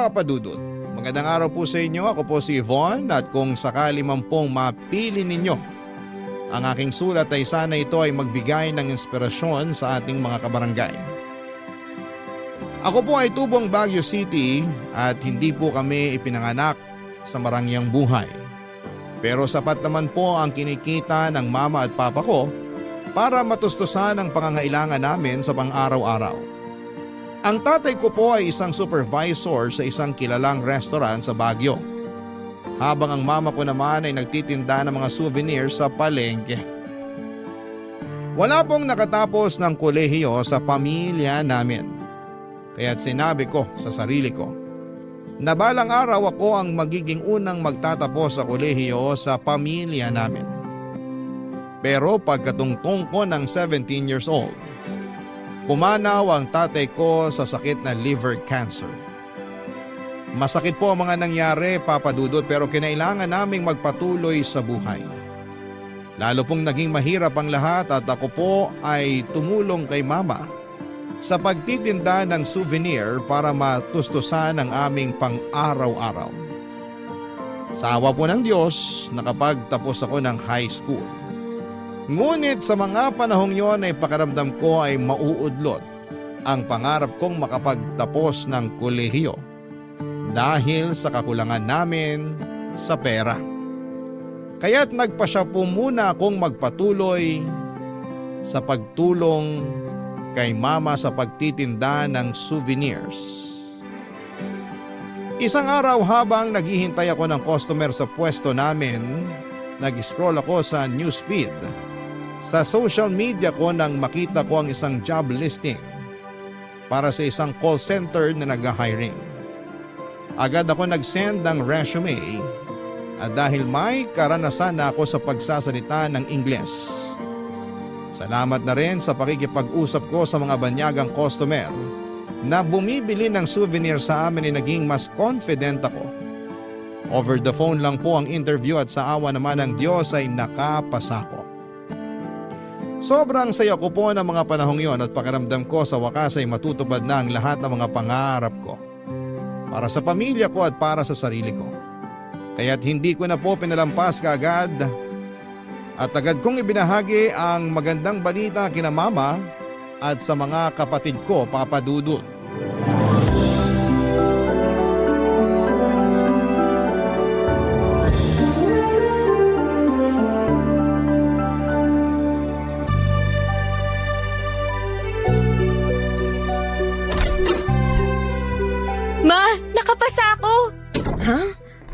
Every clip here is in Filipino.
Papa Dudut. Magandang araw po sa inyo. Ako po si Yvonne at kung sakali man pong mapili ninyo ang aking sulat ay sana ito ay magbigay ng inspirasyon sa ating mga kabarangay. Ako po ay tubong Baguio City at hindi po kami ipinanganak sa marangyang buhay. Pero sapat naman po ang kinikita ng mama at papa ko para matustusan ang pangangailangan namin sa pang-araw-araw. Ang tatay ko po ay isang supervisor sa isang kilalang restaurant sa Baguio. Habang ang mama ko naman ay nagtitinda ng mga souvenirs sa palengke. Wala pong nakatapos ng kolehiyo sa pamilya namin. Kaya't sinabi ko sa sarili ko na balang araw ako ang magiging unang magtatapos sa kolehiyo sa pamilya namin. Pero pagkatungtong ko ng 17 years old, pumanaw ang tatay ko sa sakit na liver cancer. Masakit po ang mga nangyari, Papa Dudut, pero kinailangan naming magpatuloy sa buhay. Lalo pong naging mahirap ang lahat at ako po ay tumulong kay Mama sa pagtitinda ng souvenir para matustusan ang aming pang-araw-araw. Sa awa po ng Diyos, nakapagtapos ako ng high school. Ngunit sa mga panahong yon ay pakiramdam ko ay mauudlot ang pangarap kong makapagtapos ng kolehiyo dahil sa kakulangan namin sa pera. Kaya't nagpasya po muna akong magpatuloy sa pagtulong kay Mama sa pagtitinda ng souvenirs. Isang araw habang naghihintay ako ng customer sa pwesto namin, nag-scroll ako sa newsfeed. Sa social media ko nang makita ko ang isang job listing para sa isang call center na nag-hiring. Agad ako nag-send ng resume at dahil may karanasan na ako sa pagsasalita ng Ingles. Salamat na rin sa pakikipag-usap ko sa mga banyagang customer na bumibili ng souvenir sa amin ay naging mas confident ako. Over the phone lang po ang interview at sa awa naman ng Diyos ay nakapasa ko. Sobrang saya ko po ng mga panahong yon at pakiramdam ko sa wakas ay matutupad na ang lahat ng mga pangarap ko. Para sa pamilya ko at para sa sarili ko. Kaya't hindi ko na po pinalampas kaagad at agad kong ibinahagi ang magandang balita kina Mama at sa mga kapatid ko, Papa Dudut. Ma, nakapasa ako! Ha?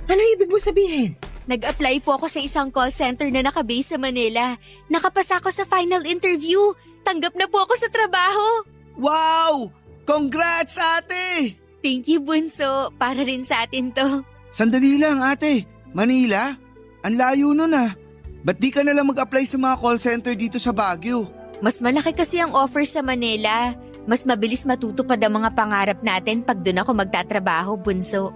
Ano ibig mo sabihin? Nag-apply po ako sa isang call center na nakabase sa Manila. Nakapasa ako sa final interview. Tanggap na po ako sa trabaho. Wow! Congrats, ate! Thank you, Bunso. Para rin sa atin to. Sandali lang, ate. Manila? Ang layo nun ah. Ba't di ka nalang mag-apply sa mga call center dito sa Baguio? Mas malaki kasi ang offer sa Manila. Mas mabilis matutupad ang mga pangarap natin pag doon ako magtatrabaho, Bunso.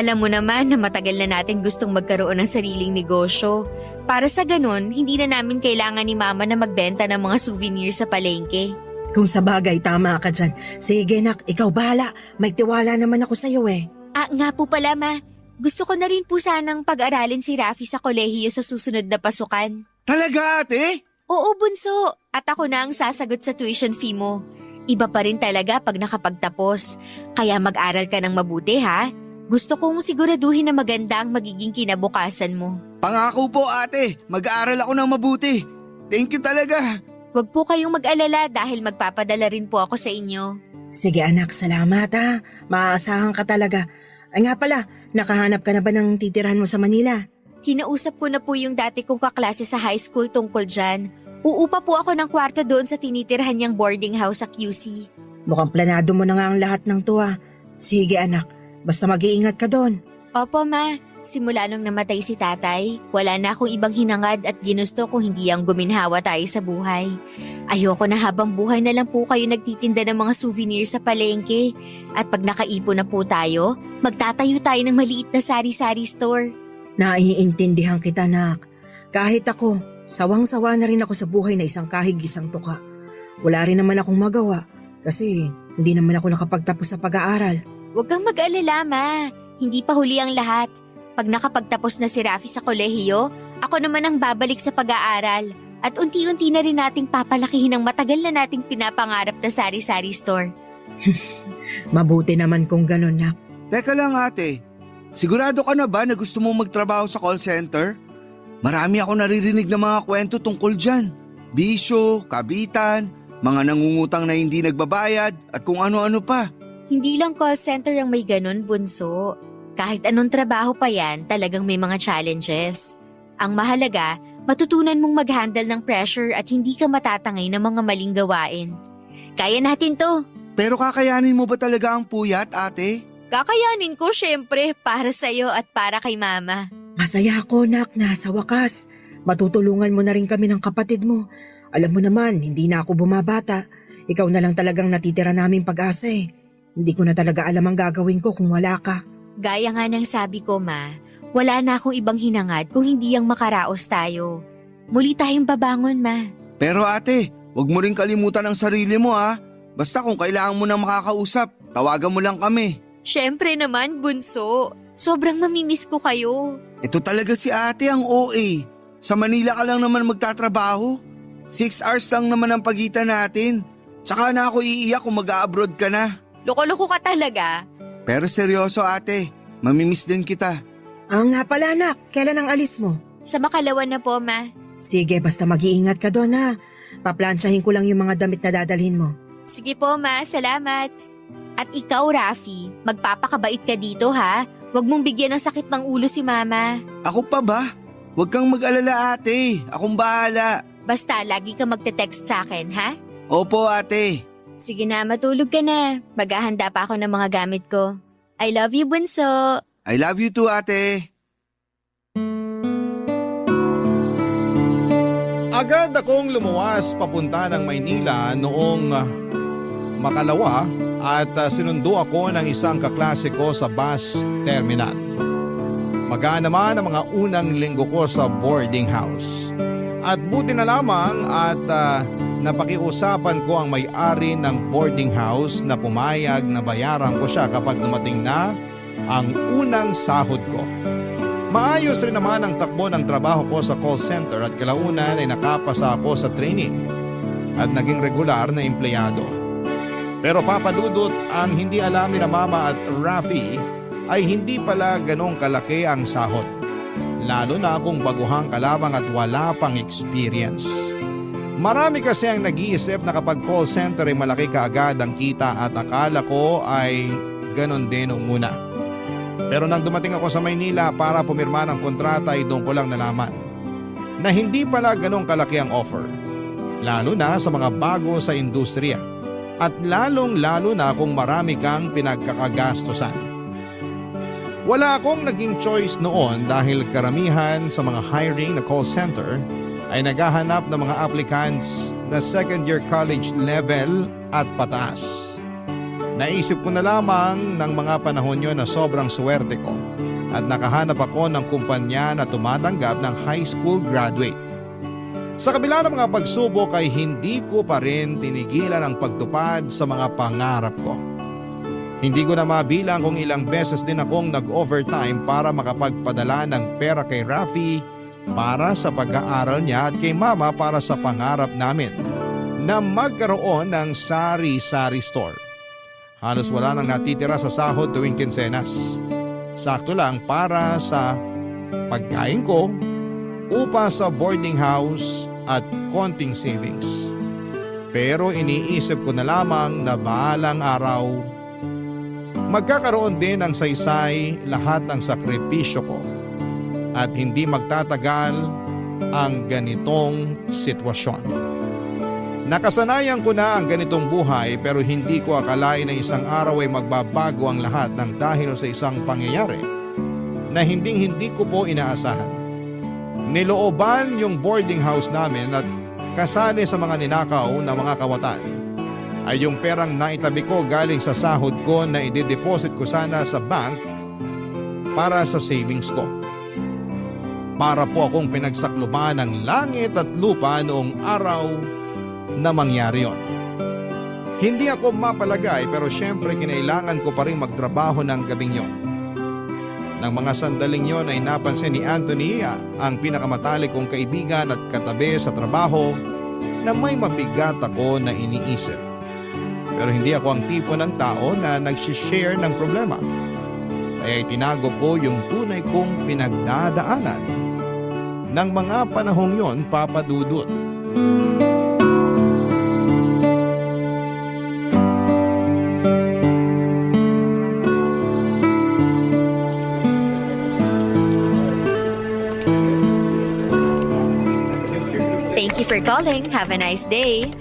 Alam mo naman na matagal na natin gustong magkaroon ng sariling negosyo. Para sa ganun, hindi na namin kailangan ni Mama na magbenta ng mga souvenir sa palengke. Kung sa bagay, tama ka dyan. Sige nak, ikaw bahala. May tiwala naman ako sa'yo eh. Ah, nga po pala, Ma. Gusto ko na rin po sanang pag-aralin si Rafi sa kolehiyo sa susunod na pasukan. Talaga, ate? Oo, Bunso. At ako na ang sasagot sa tuition fee mo. Iba pa rin talaga pag nakapagtapos. Kaya mag-aral ka ng mabuti, ha? Gusto kong siguraduhin na maganda ang magiging kinabukasan mo. Pangako po, ate. Mag-aaral ako ng mabuti. Thank you talaga. Huwag po kayong mag-alala dahil magpapadala rin po ako sa inyo. Sige anak, salamat ha. Maaasahan ka talaga. Ay nga pala, nakahanap ka na ba ng titirhan mo sa Manila? Kinausap ko na po yung dati kong kaklase sa high school tungkol dyan. Uupa po ako ng kwarto doon sa tinitirhan niyang boarding house sa QC. Mukhang planado mo na nga ang lahat ng to ha. Sige anak, basta mag-iingat ka doon. Opo, Ma. Simula nung namatay si tatay, wala na akong ibang hinangad at ginusto kung hindi ang guminhawa tayo sa buhay. Ayoko na habang buhay na lang po kayo nagtitinda ng mga souvenir sa palengke. At pag nakaipon na po tayo, magtatayo tayo ng maliit na sari-sari store. Naiintindihan kita nak. Kahit ako, sawang-sawa na rin ako sa buhay na isang kahig isang tuka. Wala rin naman akong magawa kasi hindi naman ako nakapagtapos sa pag-aaral. Huwag kang mag-alala, Ma. Hindi pa huli ang lahat. Pag nakapagtapos na si Rafi sa kolehiyo, ako naman ang babalik sa pag-aaral. At unti-unti na rin nating papalakihin ang matagal na nating pinapangarap na sari-sari store. Mabuti naman kung ganun, nak. Teka lang ate, sigurado ka na ba na gusto mong magtrabaho sa call center? Marami ako naririnig na mga kwento tungkol dyan. Bisyo, kabitan, mga nangungutang na hindi nagbabayad at kung ano-ano pa. Hindi lang call center ang may ganun, bunso. Kahit anong trabaho pa yan, talagang may mga challenges. Ang mahalaga, matutunan mong mag-handle ng pressure at hindi ka matatangay ng mga maling gawain. Kaya natin to. Pero kakayanin mo ba talaga ang puyat, ate? Kakayanin ko syempre para sa'yo at para kay Mama. Masaya ako, nak, na sa wakas. Matutulungan mo na rin kami ng kapatid mo. Alam mo naman, hindi na ako bumabata. Ikaw na lang talagang natitira naming pag-asa eh. Hindi ko na talaga alam ang gagawin ko kung wala ka. Gaya nga ng sabi ko, Ma, wala na akong ibang hinangad kung hindi ang makaraos tayo. Muli tayong babangon, Ma. Pero ate, wag mo rin kalimutan ang sarili mo ha. Basta kung kailangan mo nang makakausap, tawagan mo lang kami. Syempre naman, bunso. Sobrang mamimiss ko kayo. Ito talaga si ate ang OA. Sa Manila ka lang naman magtatrabaho. 6 hours lang naman ang pagitan natin. Tsaka na ako iiyak kung mag-a-abroad ka na. Loko-loko ka talaga. Pero seryoso ate, mamimiss din kita. Nga pala, nak, kailan ang alis mo? Sa Makalawan na po, Ma. Sige, basta mag-iingat ka doon ha. Paplansyahin ko lang yung mga damit na dadalhin mo. Sige po, Ma. Salamat. At ikaw, Rafi, magpapakabait ka dito, ha? Huwag mong bigyan ng sakit ng ulo si Mama. Ako pa ba? Huwag kang mag-alala ate, akong bahala. Basta, lagi ka magte-text sa akin, ha? Opo ate. Sige na, matulog ka na. Maghahanda pa ako ng mga gamit ko. I love you, bunso. I love you too ate. Agad akong lumuwas papunta ng Maynila noong Makalawa at sinundo ako ng isang kaklase ko sa bus terminal. Magaan naman ang mga unang linggo ko sa boarding house. At buti na lamang at napakiusapan ko ang may-ari ng boarding house na pumayag na bayaran ko siya kapag dumating na ang unang sahod ko. Maayos rin naman ang takbo ng trabaho ko sa call center at kalaunan ay nakapasa ako sa training at naging regular na empleyado. Pero papadudot, ang hindi alam ni Mama at Rafi ay hindi pala ganong kalaki ang sahod. Lalo na kung baguhang kalabang at wala pang experience. Marami kasi ang nag-iisip na kapag call center ay malaki kaagad ang kita at akala ko ay ganon din noong una. Pero nang dumating ako sa Maynila para pumirma ng kontrata ay doon ko lang nalaman na hindi pala ganong kalaki ang offer. Lalo na sa mga bago sa industriya at lalong-lalo na kung marami kang pinagkakagastusan. Wala akong naging choice noon dahil karamihan sa mga hiring na call center ay naghahanap ng mga applicants na second year college level at pataas. Naisip ko na lamang ng mga panahon yun na sobrang swerte ko at nakahanap ako ng kumpanya na tumatanggap ng high school graduate. Sa kabila ng mga pagsubok ay hindi ko pa rin tinigilan ang pagtupad sa mga pangarap ko. Hindi ko na mabilang kung ilang beses din akong nag-overtime para makapagpadala ng pera kay Rafi para sa pag-aaral niya at kay Mama para sa pangarap namin na magkaroon ng sari-sari store. Halos wala nang natitira sa sahod tuwing kinsenas. Sakto lang para sa pagkain ko, upa sa boarding house at konting savings. Pero iniisip ko na lamang na bahalang araw magkakaroon din ng saysay lahat ng sakripisyo ko at hindi magtatagal ang ganitong sitwasyon. Nakasanayan ko na ang ganitong buhay pero hindi ko akalain na isang araw ay magbabago ang lahat ng dahil sa isang pangyayari na hindi ko po inaasahan. Nilooban yung boarding house namin at kasali sa mga ninakaw na mga kawatan ay yung perang naitabi ko galing sa sahod ko na i-deposit ko sana sa bank para sa savings ko. Para po akong pinagsakluban ng langit at lupa noong araw na mangyari yon. Hindi ako mapalagay pero syempre kinailangan ko pa rin magtrabaho ng gabing yon. Nang mga sandaling yon ay napansin ni Anthony, ang pinakamatalik kong kaibigan at katabi sa trabaho, na may mabigat ako na iniisip. Pero hindi ako ang tipo ng tao na nagsishare ng problema. Kaya itinago ko yung tunay kong pinagdadaanan. Nang mga panahong yon, Papa Dudut. Thank you for calling. Have a nice day.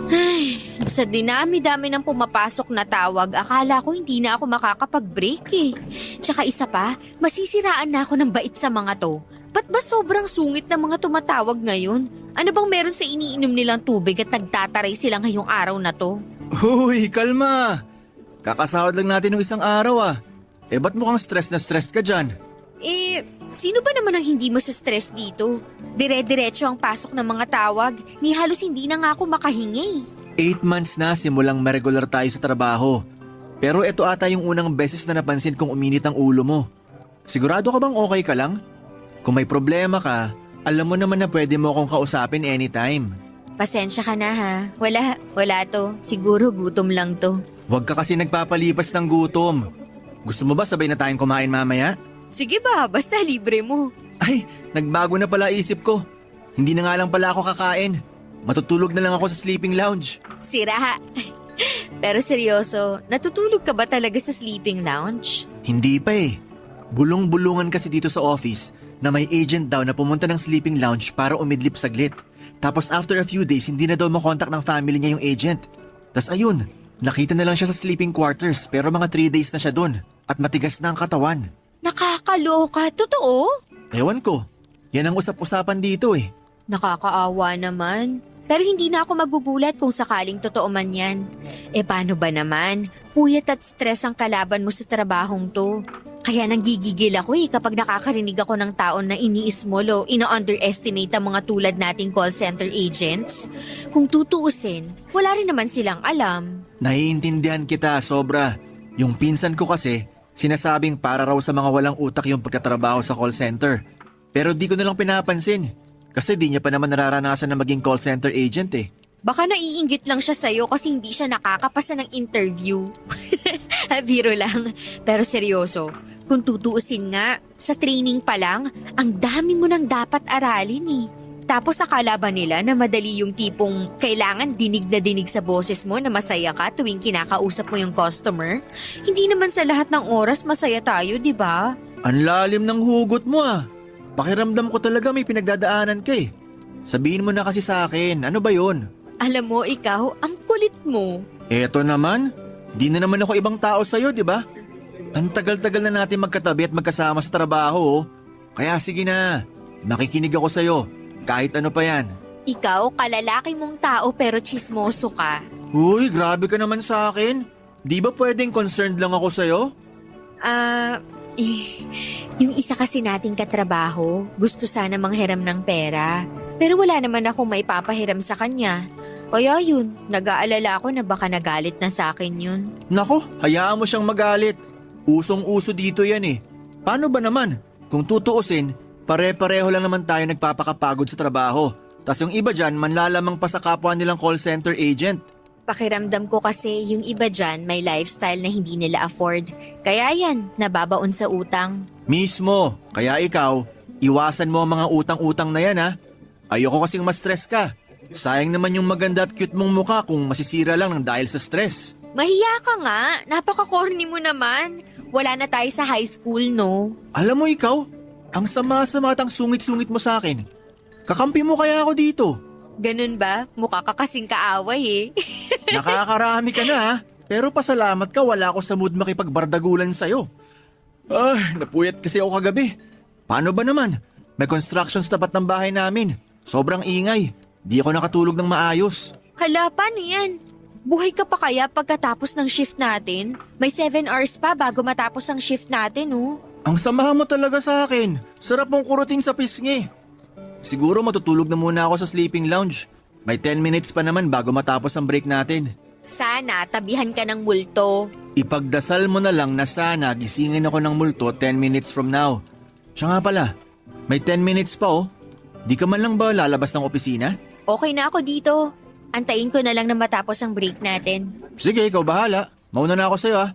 Ay, sa dinami-dami ng pumapasok na tawag, akala ko hindi na ako makakapag-break eh. Tsaka isa pa, masisiraan na ako ng bait sa mga to. Ba't ba sobrang sungit ng mga tumatawag ngayon? Ano bang meron sa iniinom nilang tubig at nagtataray sila ngayong araw na to? Uy, kalma! Kakasahod lang natin ng isang araw ah. Ba't mukhang stress na stress ka dyan? Sino ba naman ang hindi stress dito? Dire-diretso ang pasok ng mga tawag, ni halos hindi na nga ako makahingi. 8 months na simulang ma-regular tayo sa trabaho. Pero ito ata yung unang beses na napansin kong uminit ang ulo mo. Sigurado ka bang okay ka lang? Kung may problema ka, alam mo naman na pwede mo akong kausapin anytime. Pasensya ka na ha. Wala to. Siguro gutom lang to. Huwag ka kasi nagpapalipas ng gutom. Gusto mo ba sabay na tayong kumain mamaya? Sige ba, basta libre mo. Ay, nagbago na pala isip ko. Hindi na nga lang pala ako kakain. Matutulog na lang ako sa sleeping lounge. Sira. Pero seryoso, natutulog ka ba talaga sa sleeping lounge? Hindi pa eh. Bulong-bulungan kasi dito sa office na may agent daw na pumunta ng sleeping lounge para umidlip saglit. Tapos after a few days, hindi na daw makontak ng family niya yung agent. Tas ayun, nakita na lang siya sa sleeping quarters pero mga 3 days na siya dun at matigas na ang katawan. Nakakaloka, totoo? Ewan ko, yan ang usap-usapan dito eh. Nakakaawa naman. Pero hindi na ako magugulat kung sakaling totoo man yan. Paano ba naman? Puyat at stress ang kalaban mo sa trabahong to. Kaya nanggigigil ako kapag nakakarinig ako ng taon na iniismol o ina-underestimate ang mga tulad nating call center agents. Kung tutuusin, wala rin naman silang alam. Naiintindihan kita, sobra. Yung pinsan ko kasi, sinasabing para raw sa mga walang utak yung pagkatrabaho sa call center. Pero di ko na lang pinapansin. Kasi di niya pa naman nararanasan na maging call center agent eh. Baka naiinggit lang siya sa'yo kasi hindi siya nakakapasa ng interview. Biro lang. Pero seryoso, kung tutuusin nga, sa training pa lang, ang dami mo nang dapat aralin eh. Tapos akala ba nila na madali yung tipong kailangan dinig na dinig sa boses mo na masaya ka tuwing kinakausap mo yung customer? Hindi naman sa lahat ng oras masaya tayo, di ba? Ang lalim ng hugot mo ah. Pakiramdam ko talaga may pinagdadaanan ka eh. Sabihin mo na kasi sa akin, ano ba yun? Alam mo, ikaw, ang kulit mo. Eto naman, di na naman ako ibang tao sa'yo, di ba? Ang tagal-tagal na natin magkatabi at magkasama sa trabaho oh. Kaya sige na, makikinig ako sa'yo. Kahit ano pa yan. Ikaw, kalalaki mong tao pero chismoso ka. Uy, grabe ka naman sa akin. Di ba pwedeng concerned lang ako sa'yo? Yung isa kasi nating katrabaho, gusto sana manghiram ng pera. Pero wala naman akong maipapahiram sa kanya. Kaya yun, nag-aalala ako na baka nagalit na sa akin yun. Nako, hayaan mo siyang magalit. Usong-uso dito yan eh. Paano ba naman? Kung tutuusin, pare-pareho lang naman tayo nagpapakapagod sa trabaho. Tas yung iba dyan, manlalamang pa sa kapwa nilang call center agent. Pakiramdam ko kasi yung iba dyan may lifestyle na hindi nila afford. Kaya yan, nababaon sa utang. Mismo, kaya ikaw, iwasan mo ang mga utang-utang na yan ha. Ayoko kasing ma-stress ka. Sayang naman yung maganda at cute mong mukha kung masisira lang ng dahil sa stress. Mahiya ka nga, napaka-corny mo naman. Wala na tayo sa high school, no? Alam mo ikaw, ang sama-sama at ang sungit-sungit mo sa akin. Kakampi mo kaya ako dito. Ganun ba? Mukha ka kasing kaaway eh. Nakakarami ka na ha. Pero pasalamat ka wala ako sa mood makipagbardagulan sa'yo. Ay, napuyat kasi ako kagabi. Paano ba naman? May construction sa tapat ng bahay namin. Sobrang ingay. Di ako nakatulog ng maayos. Hala, paano yan? Buhay ka pa kaya pagkatapos ng shift natin? May 7 hours pa bago matapos ang shift natin, oh. Ang sama mo talaga sa akin. Sarap mong kurutin sa pisngi. Siguro matutulog na muna ako sa sleeping lounge. May 10 minutes pa naman bago matapos ang break natin. Sana tabihan ka ng multo. Ipagdasal mo na lang na sana gisingin ako ng multo 10 minutes from now. Siya nga pala, may 10 minutes pa oh. Di ka man lang ba lalabas ng opisina? Okay na ako dito. Antayin ko na lang na matapos ang break natin. Sige, ikaw bahala. Mauna na ako sa'yo ah.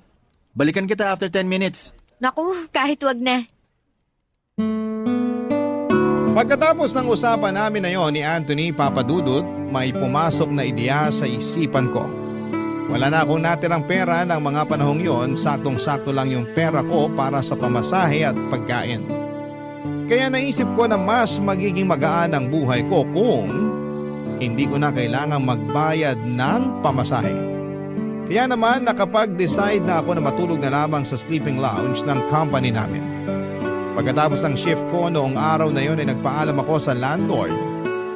Balikan kita after 10 minutes. Naku, kahit wag na. Pagkatapos ng usapan namin na yon ni Anthony Papadudut, may pumasok na ideya sa isipan ko. Wala na akong natirang pera ng mga panahong yon, saktong-sakto lang yung pera ko para sa pamasahe at pagkain. Kaya naisip ko na mas magiging magaan ang buhay ko kung hindi ko na kailangang magbayad ng pamasahe. Kaya naman nakapag-decide na ako na matulog na lamang sa sleeping lounge ng company namin. Pagkatapos ng shift ko noong araw na yon ay nagpaalam ako sa landlord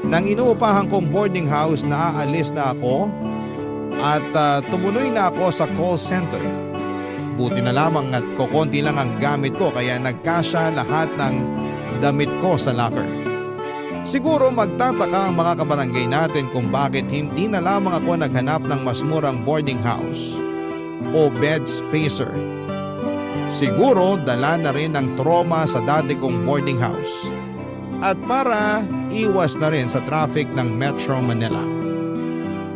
nang inuupahan kong boarding house na aalis na ako at tumuloy na ako sa call center. Buti na lamang at kokonti lang ang gamit ko kaya nagkasya lahat ng damit ko sa locker. Siguro magtataka ang mga kabarangay natin kung bakit hindi na lamang ako naghanap ng mas murang boarding house o bed spacer. Siguro dala na rin ng trauma sa dati kong boarding house at para iwas na rin sa traffic ng Metro Manila.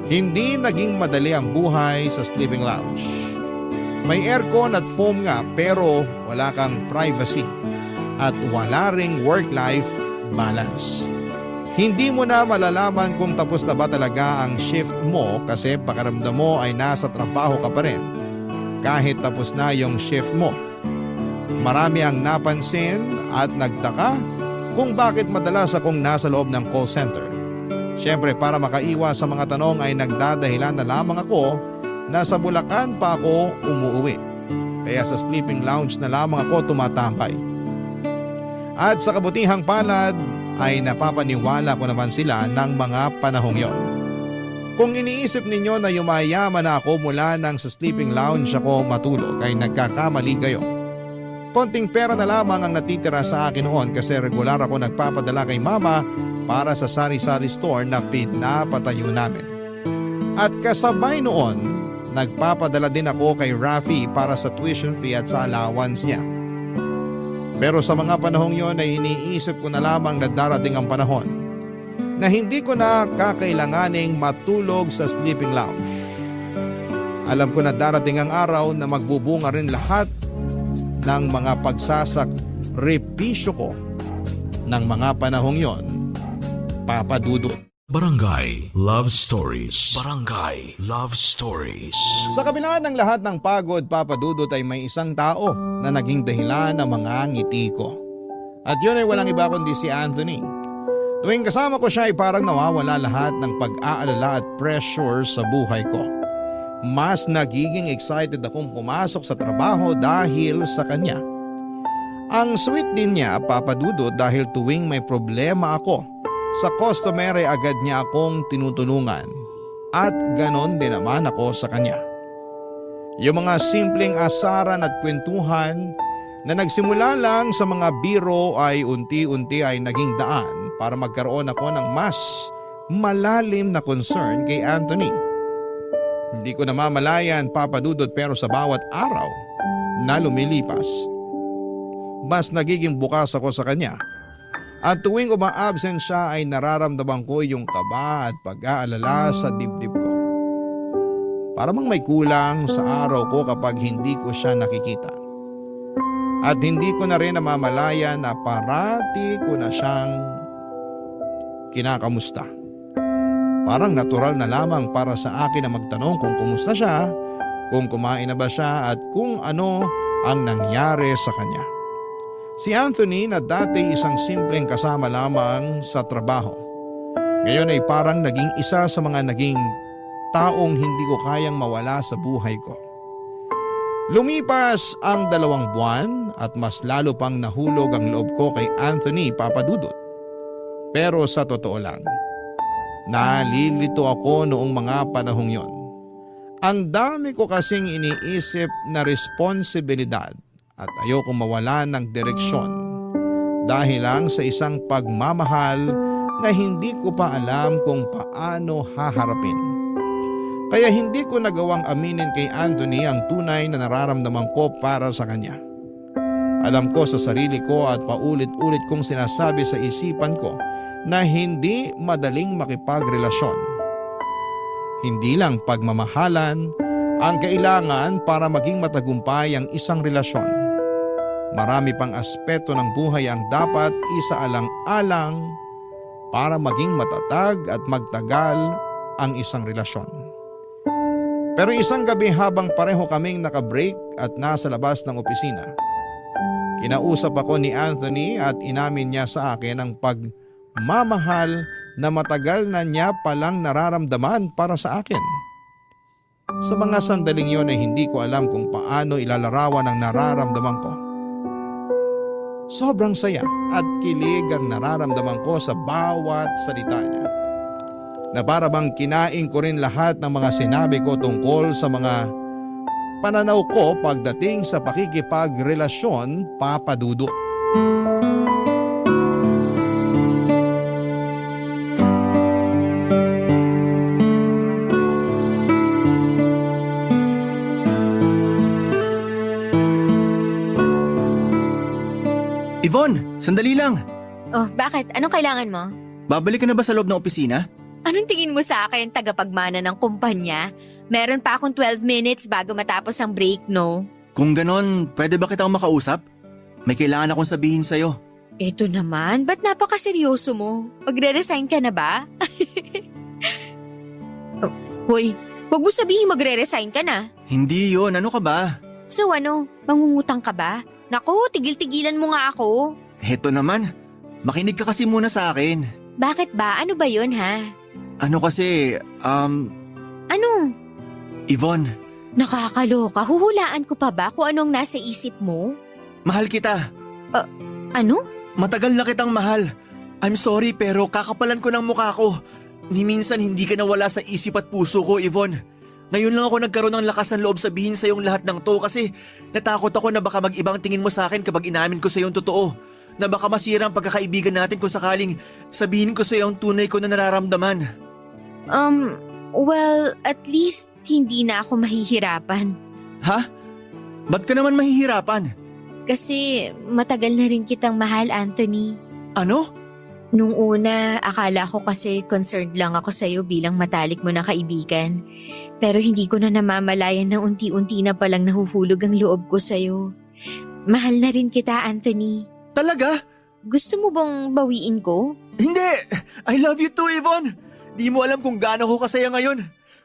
Hindi naging madali ang buhay sa sleeping lounge. May aircon at foam nga pero wala kang privacy at wala ring work-life balance. Hindi mo na malalaman kung tapos na ba talaga ang shift mo kasi pakiramdam mo ay nasa trabaho ka pa rin kahit tapos na yung shift mo. Marami ang napansin at nagtaka kung bakit madalas akong nasa loob ng call center. Siyempre para makaiwas sa mga tanong ay nagdadahilan na lamang ako na sa Bulacan pa ako umuwi. Kaya sa sleeping lounge na lamang ako tumatambay. At sa kabutihang palad ay napapaniwala ko naman sila ng mga panahong yon. Kung iniisip ninyo na yumayaman na ako mula nang sa sleeping lounge ako matulog ay nagkakamali kayo. Konting pera na lamang ang natitira sa akin noon kasi regular ako nagpapadala kay mama para sa sari-sari store na pinapatayo namin. At kasabay noon, nagpapadala din ako kay Rafi para sa tuition fee at sa allowance niya. Pero sa mga panahong yon ay iniisip ko na lamang na darating ang panahon na hindi ko na kakailanganing matulog sa sleeping lounge. Alam ko na darating ang araw na magbubunga rin lahat ng mga pagsasakripisyo ko ng mga panahong yon, Papadudut. Barangay Love Stories. Barangay Love Stories. Sa kabila ng lahat ng pagod, Papadudut, ay may isang tao na naging dahilan ng mga ngiti ko. At yun ay walang iba kundi si Anthony. Tuwing kasama ko siya ay parang nawawala lahat ng pag-aalala at pressure sa buhay ko. Mas nagiging excited akong pumasok sa trabaho dahil sa kanya. Ang sweet din niya, Papadudut, dahil tuwing may problema ako sa customer ay agad niya akong tinutulungan at ganon din naman ako sa kanya. Yung mga simpleng asaran at kwentuhan na nagsimula lang sa mga biro ay unti-unti ay naging daan para magkaroon ako ng mas malalim na concern kay Anthony. Hindi ko namamalayan, Papadudot, pero sa bawat araw na lumilipas, mas nagiging bukas ako sa kanya. At tuwing uma-absent siya ay nararamdaman ko yung kaba at pag-aalala sa dibdib ko. Para mang may kulang sa araw ko kapag hindi ko siya nakikita. At hindi ko na rin namamalayan na parati ko na siyang kinakamusta. Parang natural na lamang para sa akin na magtanong kung kumusta siya, kung kumain na ba siya at kung ano ang nangyari sa kanya. Si Anthony na dati isang simpleng kasama lamang sa trabaho, ngayon ay parang naging isa sa mga naging taong hindi ko kayang mawala sa buhay ko. Lumipas ang 2 buwan at mas lalo pang nahulog ang loob ko kay Anthony, Papadudut. Pero sa totoo lang, nalilito ako noong mga panahong yon. Ang dami ko kasing iniisip na responsibilidad at ayokong mawala ng direksyon dahil lang sa isang pagmamahal na hindi ko pa alam kung paano haharapin. Kaya hindi ko nagawang aminin kay Anthony ang tunay na nararamdaman ko para sa kanya. Alam ko sa sarili ko at paulit-ulit kong sinasabi sa isipan ko na hindi madaling makipagrelasyon. Hindi lang pagmamahalan ang kailangan para maging matagumpay ang isang relasyon. Marami pang aspeto ng buhay ang dapat isaalang-alang para maging matatag at magtagal ang isang relasyon. Pero isang gabi habang pareho kaming naka-break at nasa labas ng opisina, kinausap ako ni Anthony at inamin niya sa akin ang pagmamahal na matagal na niya palang nararamdaman para sa akin. Sa mga sandaling yon ay hindi ko alam kung paano ilalarawan ang nararamdaman ko. Sobrang saya at kilig ang nararamdaman ko sa bawat salita niya. Na para bang kinain ko rin lahat ng mga sinabi ko tungkol sa mga pananaw ko pagdating sa pakikipagrelasyon, Papa Dudut. Yvonne, sandali lang. Oh, bakit? Anong kailangan mo? Babalik ka na ba sa loob ng opisina? Anong tingin mo sa akin, tagapagmana ng kumpanya? Meron pa akong 12 minutes bago matapos ang break, no? Kung ganon, pwede ba kitang makausap? May kailangan akong sabihin sa'yo. Eto naman, ba't napakaseryoso mo? Magre-resign ka na ba? Oh, hoy, huwag mo sabihin magre-resign ka na. Hindi yon, ano ka ba? So ano, mangungutang ka ba? Naku, tigil-tigilan mo nga ako. Heto naman, makinig ka kasi muna sa akin. Bakit ba? Ano ba yun, ha? Ano kasi, Ano? Yvonne, Nakakaloka, huhulaan ko pa ba kung anong nasa isip mo? mahal kita. Ano? Matagal na kitang mahal. I'm sorry pero kakapalan ko ng mukha ko. Ni minsan hindi ka nawala sa isip at puso ko, Yvonne. Ngayon lang ako nagkaroon ng lakas ng loob sabihin sa iyong lahat ng to kasi natakot ako na baka mag-ibang tingin mo sa akin kapag inamin ko sa iyong totoo. Na baka masira ang pagkakaibigan natin kung sakaling sabihin ko sa iyo ang tunay ko na nararamdaman. Well, at least hindi na ako mahihirapan. Ha? Ba't ka naman mahihirapan? Kasi matagal na rin kitang mahal, Anthony. Ano? Nung una, akala ko kasi concerned lang ako sa'yo bilang matalik mo na kaibigan. Pero hindi ko na namamalayan na unti-unti na palang nahuhulog ang loob ko sa'yo. Mahal na rin kita, Anthony. Talaga? Gusto mo bang bawiin ko? Hindi! I love you too, Yvonne! Di mo alam kung gaano ko kasaya ngayon.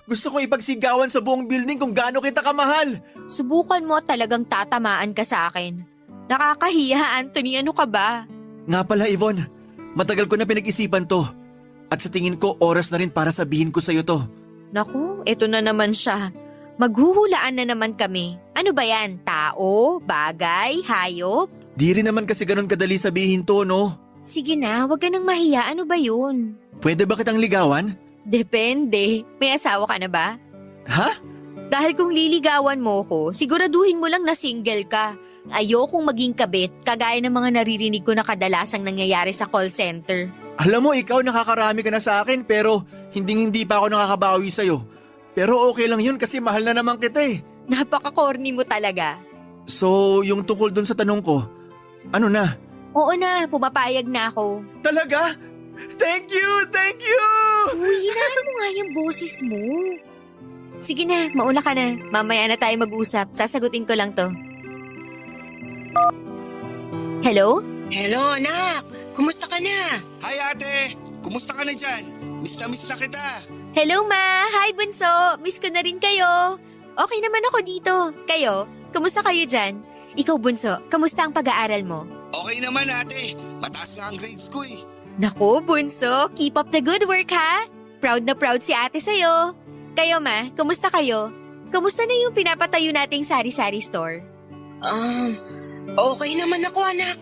Gusto kong ipagsigawan sa buong building kung gaano kita kamahal. Subukan mo at talagang tatamaan ka sa akin. Nakakahiya, Anthony. Ano ka ba? Nga pala, Yvonne, matagal ko na pinag-isipan to. At sa tingin ko, oras na rin para sabihin ko sa'yo to. Naku, eto na naman siya. Maghuhulaan na naman kami. Ano ba yan? Tao? Bagay? Hayop? Di rin naman kasi ganun kadali sabihin to, no? Sige na, wag ka nang mahiya. Ano ba yun? Pwede ba kitang ligawan? Depende. May asawa ka na ba? Ha? Dahil kung liligawan mo ko, siguraduhin mo lang na single ka. Ayokong maging kabit, kagaya ng mga naririnig ko na kadalasang nangyayari sa call center. Alam mo, ikaw nakakarami ka na sa akin pero hindi pa ako nakakabawi sa'yo. Pero okay lang yun kasi mahal na naman kita eh. Napaka-corny mo talaga. So, yung tungkol dun sa tanong ko, ano na? Oo na, pumapayag na ako. Talaga? Thank you! Thank you! Uy, hinaan mo nga yung boses mo. Sige na, mauna ka na. Mamaya na tayo mag-usap. Sasagutin ko lang to. Hello? Hello, anak. Kumusta ka na? Hi ate! Kumusta ka na dyan? Miss na kita. Hello, Ma! Hi, Bunso! Miss ko na rin kayo. Okay naman ako dito. Kayo? Kumusta kayo dyan? Ikaw, Bunso, kamusta ang pag-aaral mo? Okay naman ate. Mataas nga ang grades ko eh. Naku, Bunso, keep up the good work, ha? Proud na proud si ate sa'yo. Kayo, Ma, kumusta kayo? Kumusta na yung pinapatayo nating sari-sari store? Okay naman ako, anak.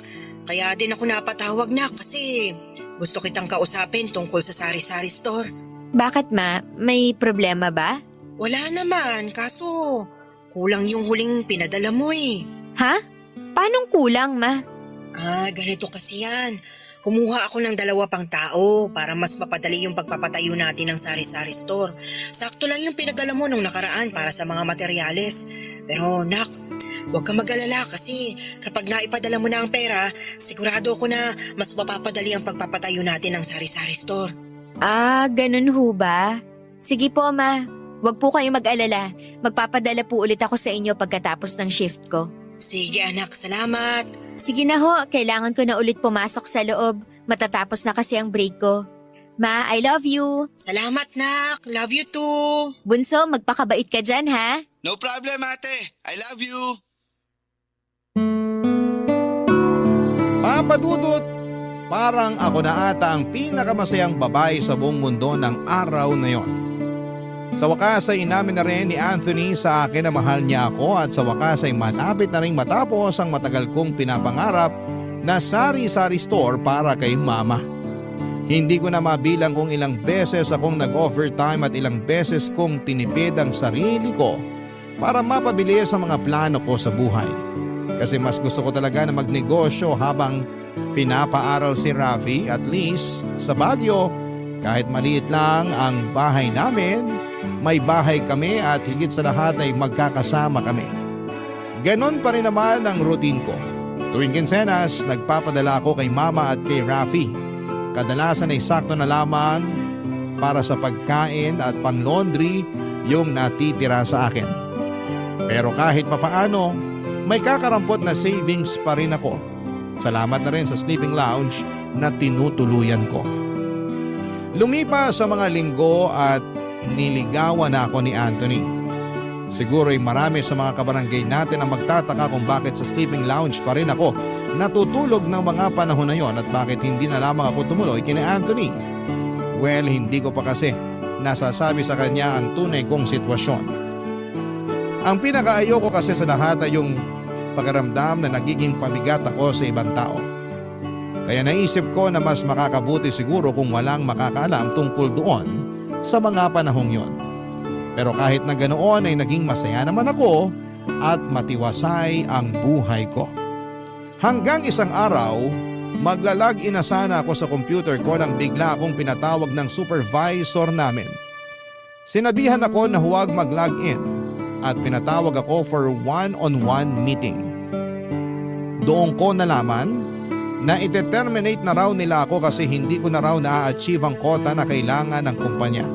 Kaya din ako napatawag na kasi gusto kitang kausapin tungkol sa sari-sari store. Bakit, Ma? May problema ba? Wala naman, kaso kulang yung huling pinadala mo eh. Ha? Paanong kulang, Ma? Ganito kasi yan. Kumuha ako ng 2 pang tao para mas mapadali yung pagpapatayo natin ng sari-sari store. Sakto lang yung pinadala mo nung nakaraan para sa mga materyales. Pero nak, huwag kang mag-alala kasi kapag naipadala mo na ang pera, sigurado ko na mas mapapadali ang pagpapatayo natin ng sari-sari store. Ah, ganun ho ba? Sige po, ma. Huwag po kayong mag-alala. Magpapadala po ulit ako sa inyo pagkatapos ng shift ko. Sige anak, salamat. Sige na ho, kailangan ko na ulit pumasok sa loob. Matatapos na kasi ang break ko. Ma, I love you. Salamat nak, love you too. Bunso, magpakabait ka dyan ha. No problem, ate. I love you. Papadudot, parang ako na ata ang pinakamasayang babae sa buong mundo ng araw na yon. Sa wakas ay inamin na rin ni Anthony sa akin na mahal niya ako at sa wakas ay malapit na rin matapos ang matagal kong pinapangarap na sari-sari store para kay mama. Hindi ko na mabilang kung ilang beses akong nag-overtime at ilang beses kong tinipid ang sarili ko para mapabilis ang mga plano ko sa buhay. Kasi mas gusto ko talaga na magnegosyo habang pinapaaral si Ravi. At least sa Baguio, kahit maliit lang ang bahay namin, may bahay kami at higit sa lahat ay magkakasama kami. Ganon pa rin naman ang routine ko. Tuwing Kinsenas, nagpapadala ako kay mama at kay Rafi. Kadalasan ay sakto na lamang para sa pagkain at panlaundry yung natitira sa akin. Pero kahit papaano, may kakarampot na savings pa rin ako. Salamat na rin sa sleeping lounge na tinutuluyan ko. Lumipas sa mga linggo at niligawan na ako ni Anthony. Siguro ay marami sa mga kabarangay natin ang magtataka kung bakit sa sleeping lounge pa rin ako natutulog ng mga panahon na yon at bakit hindi na lamang ako tumuloy kina Anthony. Well, hindi ko pa kasi nasasabi sa kanya ang tunay kong sitwasyon. Ang pinakaayoko kasi sa lahat ay yung pakiramdam na nagiging pabigat ako sa ibang tao. Kaya naisip ko na mas makakabuti siguro kung walang makakaalam tungkol doon sa mga panahong yon. Pero kahit na ganoon ay naging masaya naman ako at matiwasay ang buhay ko. Hanggang isang araw, maglalag-in na sana ako sa computer ko nang bigla akong pinatawag ng supervisor namin. Sinabihan ako na huwag mag-log-in at pinatawag ako for one-on-one meeting. Doon ko nalaman na ite-terminate na raw nila ako kasi hindi ko na raw na-achieve ang quota na kailangan ng kumpanya.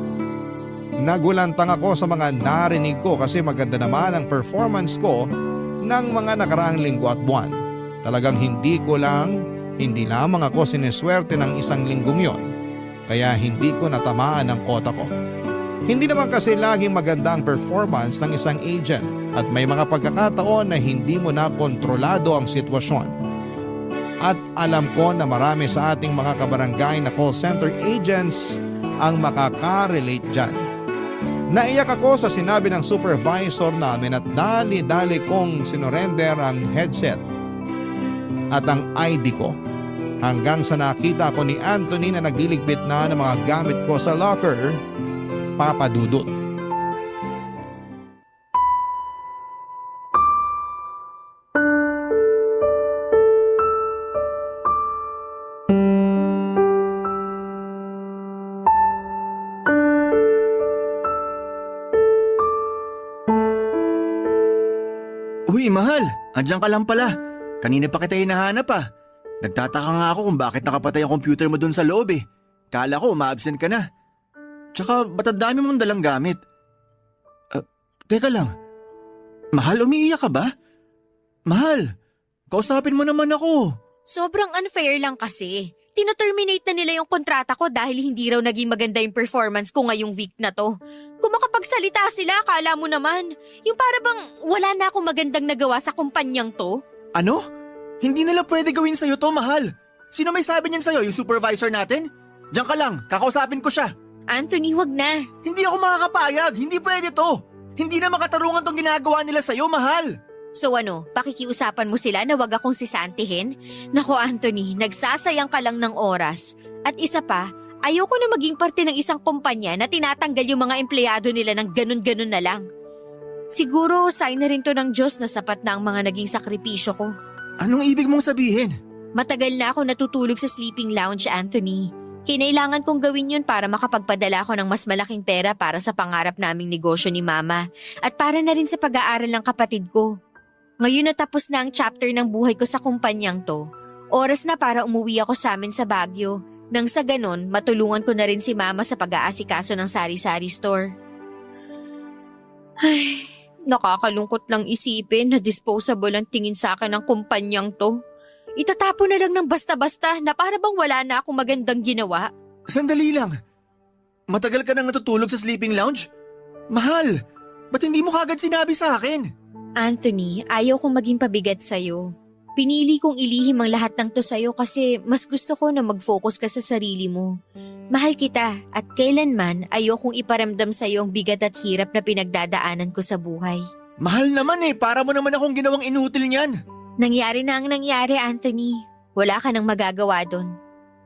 Nagulantang ako sa mga narinig ko kasi maganda naman ang performance ko ng mga nakaraang linggo at buwan. Talagang hindi lamang ako sineswerte ng isang linggong yon, kaya hindi ko natamaan ang quota ko. Hindi naman kasi laging maganda ang performance ng isang agent at may mga pagkakataon na hindi mo na kontrolado ang sitwasyon. At alam ko na marami sa ating mga kabarangay na call center agents ang makaka-relate dyan. Naiyak ako sa sinabi ng supervisor namin at dali-dali kong sinurrender ang headset at ang ID ko hanggang sa nakita ko ni Anthony na nagliligpit na ng mga gamit ko sa locker, papadudot. Uy, mahal! Andiyan ka lang pala. Kanina pa kita hinahanap ah. Nagtataka nga ako kung bakit nakapatay ang computer mo dun sa loob eh. Kala ko ma-absent ka na. Tsaka ba't ang dami mong dalang gamit? Teka lang. Mahal, umiiyak ka ba? Mahal, kausapin mo naman ako. Sobrang unfair lang kasi. Tino-terminate na nila yung kontrata ko dahil hindi raw naging maganda yung performance ko ngayong week na to. Kung makapagsalita sila, akala mo naman. Yung para bang wala na akong magandang nagawa sa kumpanyang to. Ano? Hindi nila pwede gawin sa'yo to, mahal. Sino may sabi niyan sa'yo, yung supervisor natin? Diyan ka lang, kakausapin ko siya. Anthony, wag na. Hindi ako makakapayag, hindi pwede to. Hindi na makatarungan tong ginagawa nila sa'yo, mahal. So ano, pakikiusapan mo sila na wag akong sisantihin? Nako Anthony, nagsasayang ka lang ng oras. At isa pa, ayoko na maging parte ng isang kumpanya na tinatanggal yung mga empleyado nila ng ganun-ganun na lang. Siguro sign na rin to ng Diyos na sapat na ang mga naging sakripisyo ko. Anong ibig mong sabihin? Matagal na ako natutulog sa sleeping lounge, Anthony. Kinailangan kong gawin yun para makapagpadala ako ng mas malaking pera para sa pangarap naming negosyo ni Mama at para na rin sa pag-aaral ng kapatid ko. Ngayon natapos na ang chapter ng buhay ko sa kumpanyang to. Oras na para umuwi ako sa amin sa Baguio. Nang sa ganon, matulungan ko na rin si Mama sa pag-aasikaso ng sari-sari store. Ay, nakakalungkot lang isipin na disposable ang tingin sa akin ng kumpanyang to. Itatapon na lang ng basta-basta na para bang wala na akong magandang ginawa. Sandali lang. Matagal ka nang natutulog sa sleeping lounge? Mahal, ba't hindi mo kagad sinabi sa akin? Anthony, ayaw kong maging pabigat sa'yo. Pinili kong ilihim ang lahat ng to sa'yo kasi mas gusto ko na mag-focus ka sa sarili mo. Mahal kita at kailanman ayaw kong iparamdam sa'yo ang bigat at hirap na pinagdadaanan ko sa buhay. Mahal naman para mo naman akong ginawang inutil niyan. Nangyari na ang nangyari, Anthony. Wala ka nang magagawa doon.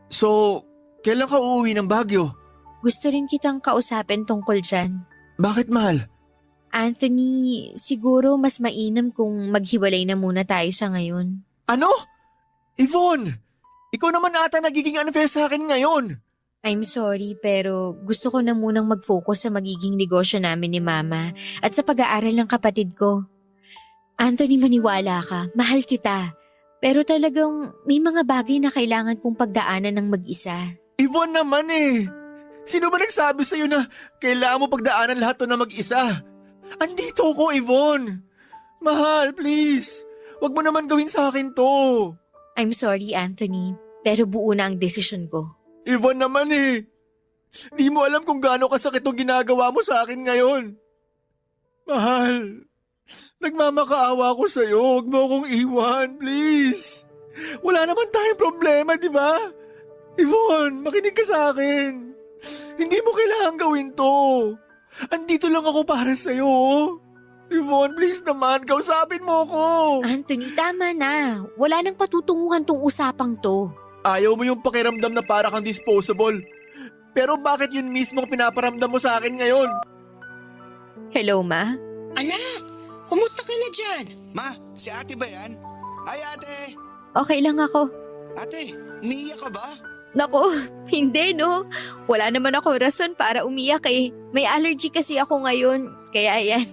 So, kailan ka uuwi ng Baguio? Gusto rin kitang kausapin tungkol dyan. Bakit, mahal? Anthony, siguro mas mainam kung maghiwalay na muna tayo sa ngayon. Ano? Yvonne, ikaw naman ata nagiging unfair sa akin ngayon. I'm sorry pero gusto ko na munang mag-focus sa magiging negosyo namin ni Mama at sa pag-aaral ng kapatid ko. Anthony, maniwala ka, mahal kita. Pero talagang may mga bagay na kailangan kong pagdaanan ng mag-isa. Yvonne naman Sino ba nagsabi sa'yo na kailangan mo pagdaanan lahat to na mag-isa? Andito ko, Yvonne. Mahal, please. Huwag mo naman gawin sa akin to. I'm sorry, Anthony, pero buo na ang desisyon ko. Yvonne naman Di mo alam kung gaano kasakit ang ginagawa mo sa akin ngayon. Mahal. Nagmamakaawa ko sa'yo. Huwag mo akong iwan, please. Wala naman tayong problema, di ba? Yvonne, makinig ka sa akin. Hindi mo kailangan gawin to. Andito lang ako para sa'yo. Yvonne, please naman, kausapin mo ko. Anthony, tama na. Wala nang patutunguhan tong usapang to. Ayaw mo yung pakiramdam na para kang disposable. Pero bakit yun mismo pinaparamdam mo sa akin ngayon? Hello, Ma? Anak, kumusta ka na dyan? Ma, si ate ba yan? Ay ate! Okay lang ako. Ate, umiiyak ka ba? Nako, hindi no. Wala naman ako rason para umiyak May allergy kasi ako ngayon. Kaya ayan.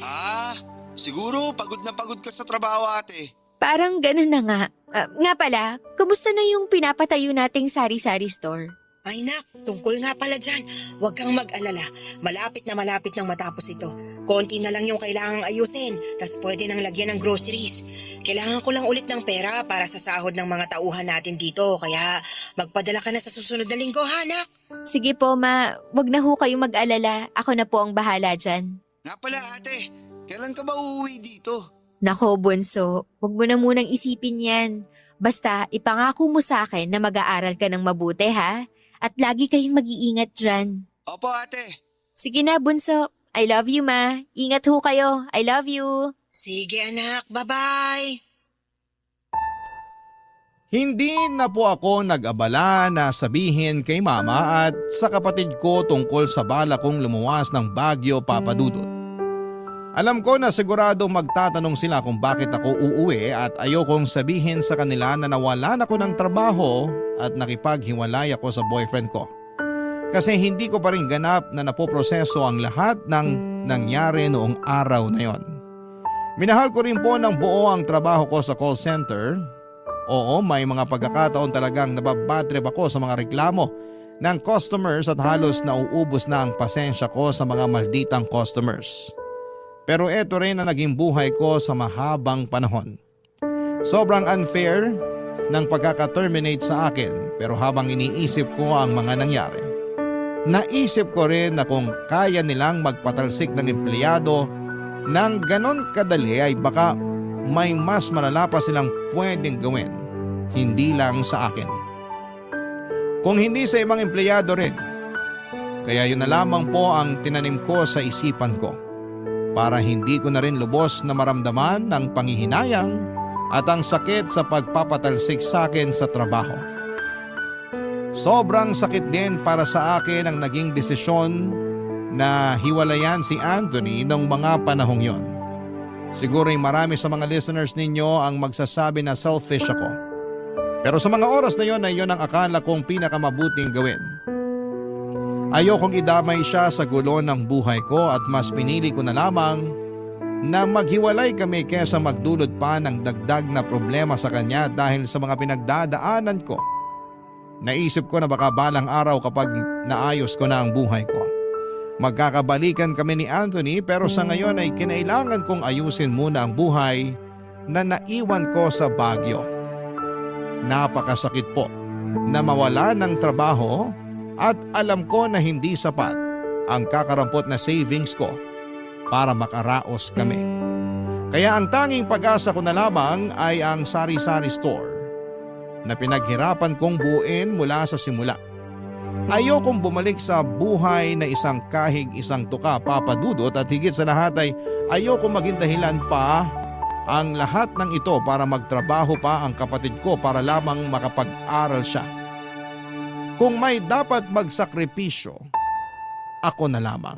Ah, siguro pagod na pagod ka sa trabaho ate. Parang ganun na nga. Nga pala, kumusta na yung pinapatayo nating sari-sari store? Ay nak, tungkol nga pala dyan. Huwag kang mag-alala. Malapit nang matapos ito. Konti na lang yung kailangang ayusin. Tas pwede nang lagyan ng groceries. Kailangan ko lang ulit ng pera para sa sahod ng mga tauhan natin dito. Kaya magpadala ka na sa susunod na linggo, ha, nak? Sige po, Ma. Wag na ho kayong mag-alala. Ako na po ang bahala dyan. Nga pala ate, kailan ka ba uuwi dito? Nako, Bunso. Wag mo na munang isipin yan. Basta, ipangako mo sa akin na mag-aaral ka ng mabuti, ha? At lagi kayong mag-iingat dyan. Opo ate. Sige na, Bunso. I love you, Ma. Ingat ho kayo. I love you. Sige anak, bye-bye! Hindi na po ako nag-abala na sabihin kay Mama at sa kapatid ko tungkol sa bala kong lumuwas ng Baguio, Papa Dudut. Alam ko na sigurado magtatanong sila kung bakit ako uuwi at ayokong sabihin sa kanila na nawalan ako ng trabaho at nakipaghiwalay ako sa boyfriend ko. Kasi hindi ko pa rin ganap na napoproseso ang lahat ng nangyari noong araw na yon. Minahal ko rin po ng buo ang trabaho ko sa call center. Oo, may mga pagkakataon talagang nababadtrip ako sa mga reklamo ng customers at halos nauubos na ang pasensya ko sa mga malditang customers. Pero eto rin ang naging buhay ko sa mahabang panahon. Sobrang unfair ng pagkaka-terminate sa akin pero habang iniisip ko ang mga nangyari, naisip ko rin na kung kaya nilang magpatalsik ng empleyado ng ganon kadali ay baka may mas malala pa silang pwedeng gawin, hindi lang sa akin. Kung hindi sa ibang empleyado rin. Kaya yun na lamang po ang tinanim ko sa isipan ko. Para hindi ko na rin lubos na maramdaman ng panghihinayang at ang sakit sa pagpapatalsik sa akin sa trabaho. Sobrang sakit din para sa akin ang naging desisyon na hiwalayan si Anthony noong mga panahong yon. Siguro'y marami sa mga listeners ninyo ang magsasabi na selfish ako. Pero sa mga oras na yon ay yon ang akala kong pinakamabuting gawin. Ayokong idamay siya sa gulo ng buhay ko at mas pinili ko na lamang na maghiwalay kami kesa magdulot pa ng dagdag na problema sa kanya dahil sa mga pinagdadaanan ko. Naisip ko na baka balang araw kapag naayos ko na ang buhay ko, magkakabalikan kami ni Anthony, pero sa ngayon ay kinailangan kong ayusin muna ang buhay na naiwan ko sa Baguio. Napakasakit po na mawala ng trabaho at alam ko na hindi sapat ang kakarampot na savings ko para makaraos kami. Kaya ang tanging pag-asa ko na lamang ay ang sari-sari store na pinaghirapan kong buuin mula sa simula. Ayokong bumalik sa buhay na isang kahig isang tuka, Papa Dudut, at higit sa lahat ay ayokong maging dahilan pa ang lahat ng ito para magtrabaho pa ang kapatid ko para lamang makapag-aral siya. Kung may dapat magsakripisyo, ako na lamang.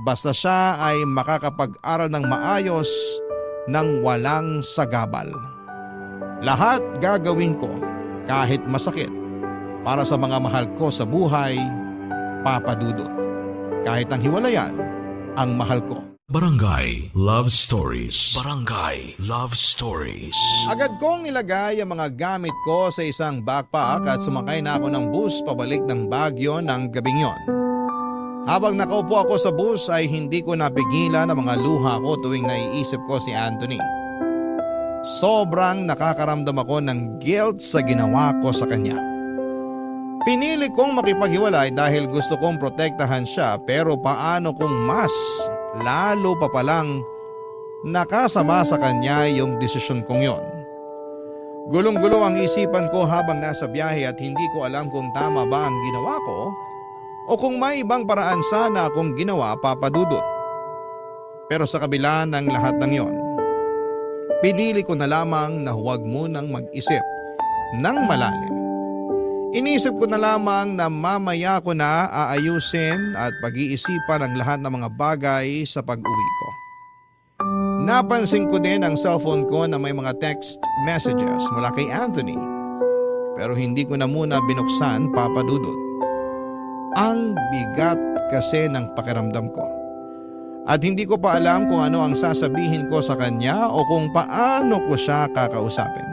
Basta siya ay makakapag-aral ng maayos nang walang sagabal. Lahat gagawin ko kahit masakit para sa mga mahal ko sa buhay, Papa Dudut. Kahit ang hiwalayan ang mahal ko. Barangay Love Stories. Barangay Love Stories. Agad kong nilagay ang mga gamit ko sa isang backpack at sumakay na ako ng bus pabalik ng Baguio ng gabing yon. Habang nakaupo ako sa bus ay hindi ko napigilan ang mga luha ko tuwing naiisip ko si Anthony. Sobrang nakakaramdam ako ng guilt sa ginawa ko sa kanya. Pinili kong makipaghiwalay dahil gusto kong protektahan siya, pero paano kung mas lalo pa palang nakasama sa kanya yung desisyon kong yon. Gulong-gulo ang isipan ko habang nasa biyahe at hindi ko alam kung tama ba ang ginawa ko o kung may ibang paraan sana akong ginawa, Papa Dudut. Pero sa kabila ng lahat ng yon, pinili ko na lamang na huwag munang mag-isip ng malalim. Inisip ko na lamang na mamaya ko na aayusin at pag-iisipan ang lahat ng mga bagay sa pag-uwi ko. Napansin ko din ang cellphone ko na may mga text messages mula kay Anthony, pero hindi ko na muna binuksan, Papa Dudut. Ang bigat kasi ng pakiramdam ko. At hindi ko pa alam kung ano ang sasabihin ko sa kanya o kung paano ko siya kakausapin.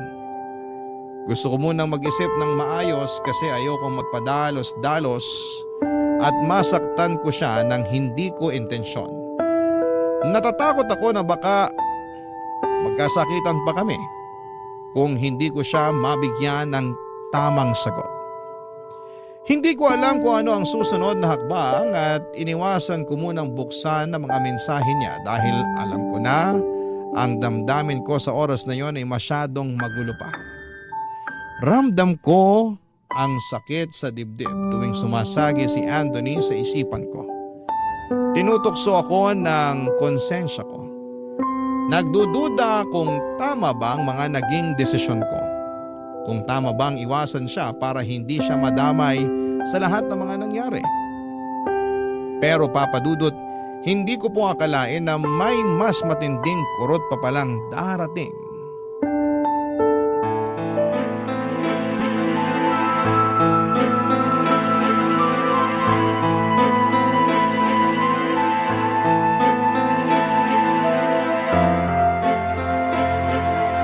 Gusto ko munang mag-isip ng maayos kasi ayokong magpadalos-dalos at masaktan ko siya ng hindi ko intensyon. Natatakot ako na baka magkasakitan pa kami kung hindi ko siya mabigyan ng tamang sagot. Hindi ko alam kung ano ang susunod na hakbang at iniwasan ko munang buksan ang mga mensahe niya dahil alam ko na ang damdamin ko sa oras na yon ay masyadong magulo pa. Ramdam ko ang sakit sa dibdib tuwing sumasagi si Anthony sa isipan ko. Tinutokso ako ng konsensya ko. Nagdududa kung tama ba ang mga naging desisyon ko. Kung tama bang iwasan siya para hindi siya madamay sa lahat ng mga nangyari. Pero Papa Dudut, hindi ko po akalain na may mas matinding kurot pa palang darating.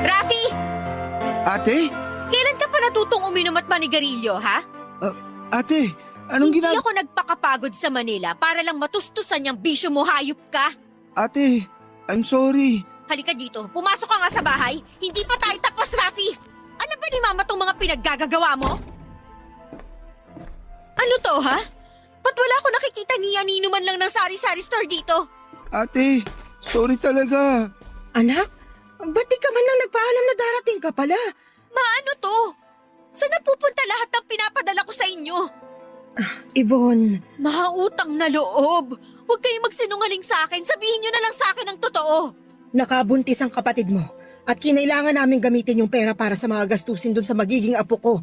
Rafi! Ate? Kailan ka pa natutong uminom at manigarilyo, ha? Ate, anong Hindi ako nagpakapagod sa Manila para lang matustusan yung bisyo mo, hayop ka. Ate, I'm sorry. Halika dito, pumasok ka nga sa bahay. Hindi pa tayo tapos, Rafi. Alam ba ni Mama tong mga pinaggagawa mo? Ano to, ha? Ba't wala ako nakikita niya ninuman lang ng sari-sari store dito? Ate, sorry talaga. Anak, ba't di ka man lang nagpaalam na darating ka pala? Maano to? Saan napupunta lahat ng pinapadala ko sa inyo? Yvonne, Mahautang na loob. Huwag kayong magsinungaling sa akin. Sabihin nyo na lang sa akin ang totoo. nakabuntis ang kapatid mo at kinailangan namin gamitin yung pera para sa mga gastusin dun sa magiging apo ko.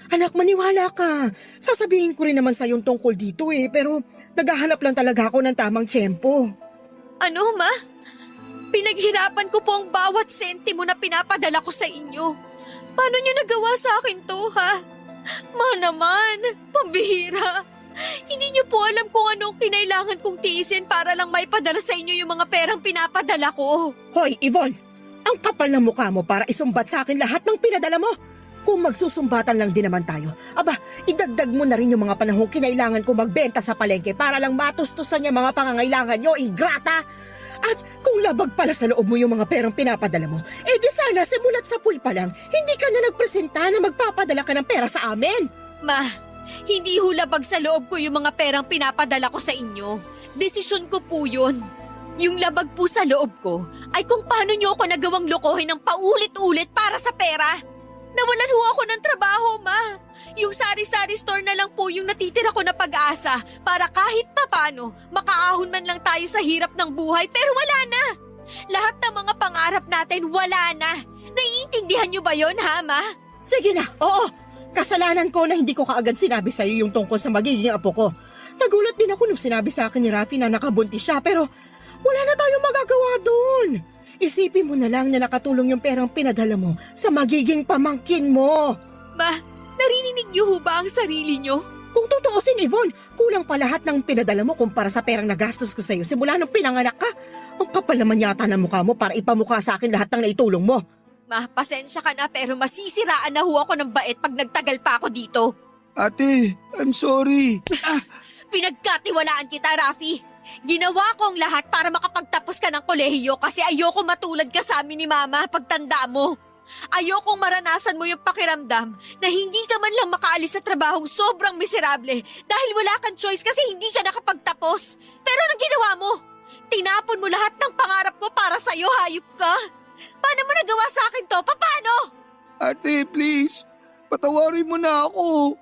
Anak, maniwala ka. Sasabihin ko rin naman sa yung tungkol dito pero naghahanap lang talaga ako ng tamang tiyempo. Ano, Ma? Pinaghirapan ko po ang bawat sentimo na pinapadala ko sa inyo. Paano niyo nagawa sa akin to, ha? Ma naman, pambihira. Hindi niyo po alam kung anong kinailangan kong tiisin para lang maipadala sa inyo yung mga perang pinapadala ko. Hoy, Yvonne! Ang kapal ng mukha mo para isumbat sa akin lahat ng pinadala mo. Kung magsusumbatan lang din naman tayo, aba, idagdag mo na rin yung mga panahong kinailangan ko magbenta sa palengke para lang matustusan yung mga pangangailangan nyo, ingrata! At kung labag pala sa loob mo yung mga perang pinapadala mo, di sana simulat sa pool pa lang, hindi ka na nagpresenta na magpapadala ka ng pera sa amin. Ma, hindi hulabag sa loob ko yung mga perang pinapadala ko sa inyo. Desisyon ko po yun. Yung labag po sa loob ko ay kung paano niyo ako nagawang lokohin ng paulit-ulit para sa pera. Nawalan ho ako ng trabaho, ma. Yung sari-sari store na lang po yung natitira ko na pag-asa para kahit papano makaahon man lang tayo sa hirap ng buhay, pero wala na. Lahat ng mga pangarap natin wala na. Naiintindihan niyo ba yon, ha, ma? Sige na, oo. Kasalanan ko na hindi ko kaagad sinabi sa'yo yung tungkol sa magiging apo ko. Nagulat din ako nung sinabi sa akin ni Rafi na nakabuntis siya, pero wala na tayong magagawa doon. Isipin mo na lang na nakatulong yung perang pinadala mo sa magiging pamangkin mo. Ma, naririnig niyo ho ba ang sarili niyo? Kung tutuusin, Yvonne, kulang pa lahat ng pinadala mo kumpara sa perang nagastos ko sa'yo simula nung pinanganak ka. Ang kapal naman yata ng mukha mo para ipamukha sa akin lahat ng naitulong mo. Ma, pasensya ka na pero masisiraan na ho ako ng bait pag nagtagal pa ako dito. Ate, I'm sorry. Pinagkatiwalaan kita, Rafi. Ginawa ko ang lahat para makapagtapos ka ng kolehiyo kasi ayoko matulad ka sa amin ni Mama pagtanda mo. Ayokong maranasan mo yung pakiramdam na hindi ka man lang makaalis sa trabahong sobrang miserable dahil wala kang choice kasi hindi ka nakapagtapos. Pero anong ginawa mo? Tinapon mo lahat ng pangarap ko para sa'yo, hayop ka. Paano mo nagawa sa akin to? Paano? Ate, please. Patawarin mo na ako.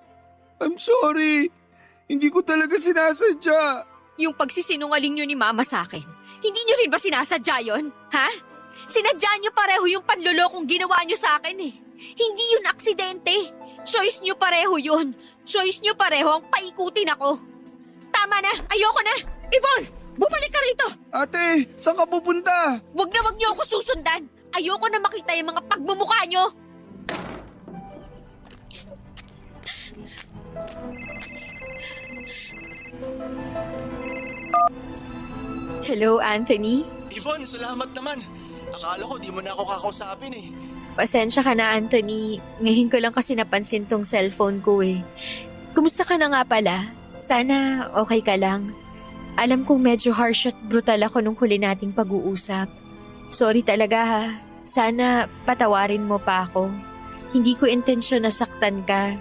I'm sorry. Hindi ko talaga sinasadya. Yung pagsisinungaling nyo ni Mama sa akin, hindi nyo rin ba sinasadya yun? Ha? Sinadya nyo pareho yung panlolokong ginawa nyo sa akin eh. Hindi yun aksidente. Choice nyo pareho yun. Choice nyo pareho ang paikutin ako. Tama na, ayoko na. Yvonne, bumalik ka rito! Ate, saan ka pupunta? Wag nyo ako susundan. Ayoko na makita yung mga pagmumukha nyo. Hello, Anthony? Yvonne, salamat naman. Akala ko di mo na ako kakausapin eh. Pasensya ka na, Anthony. Ngayon ko lang kasi napansin tong cellphone ko eh. Kumusta ka na nga pala? Sana okay ka lang. Alam kong medyo harsh at brutal ako nung huli nating pag-uusap. Sorry talaga ha. Sana patawarin mo pa ako. Hindi ko intensyon na saktan ka.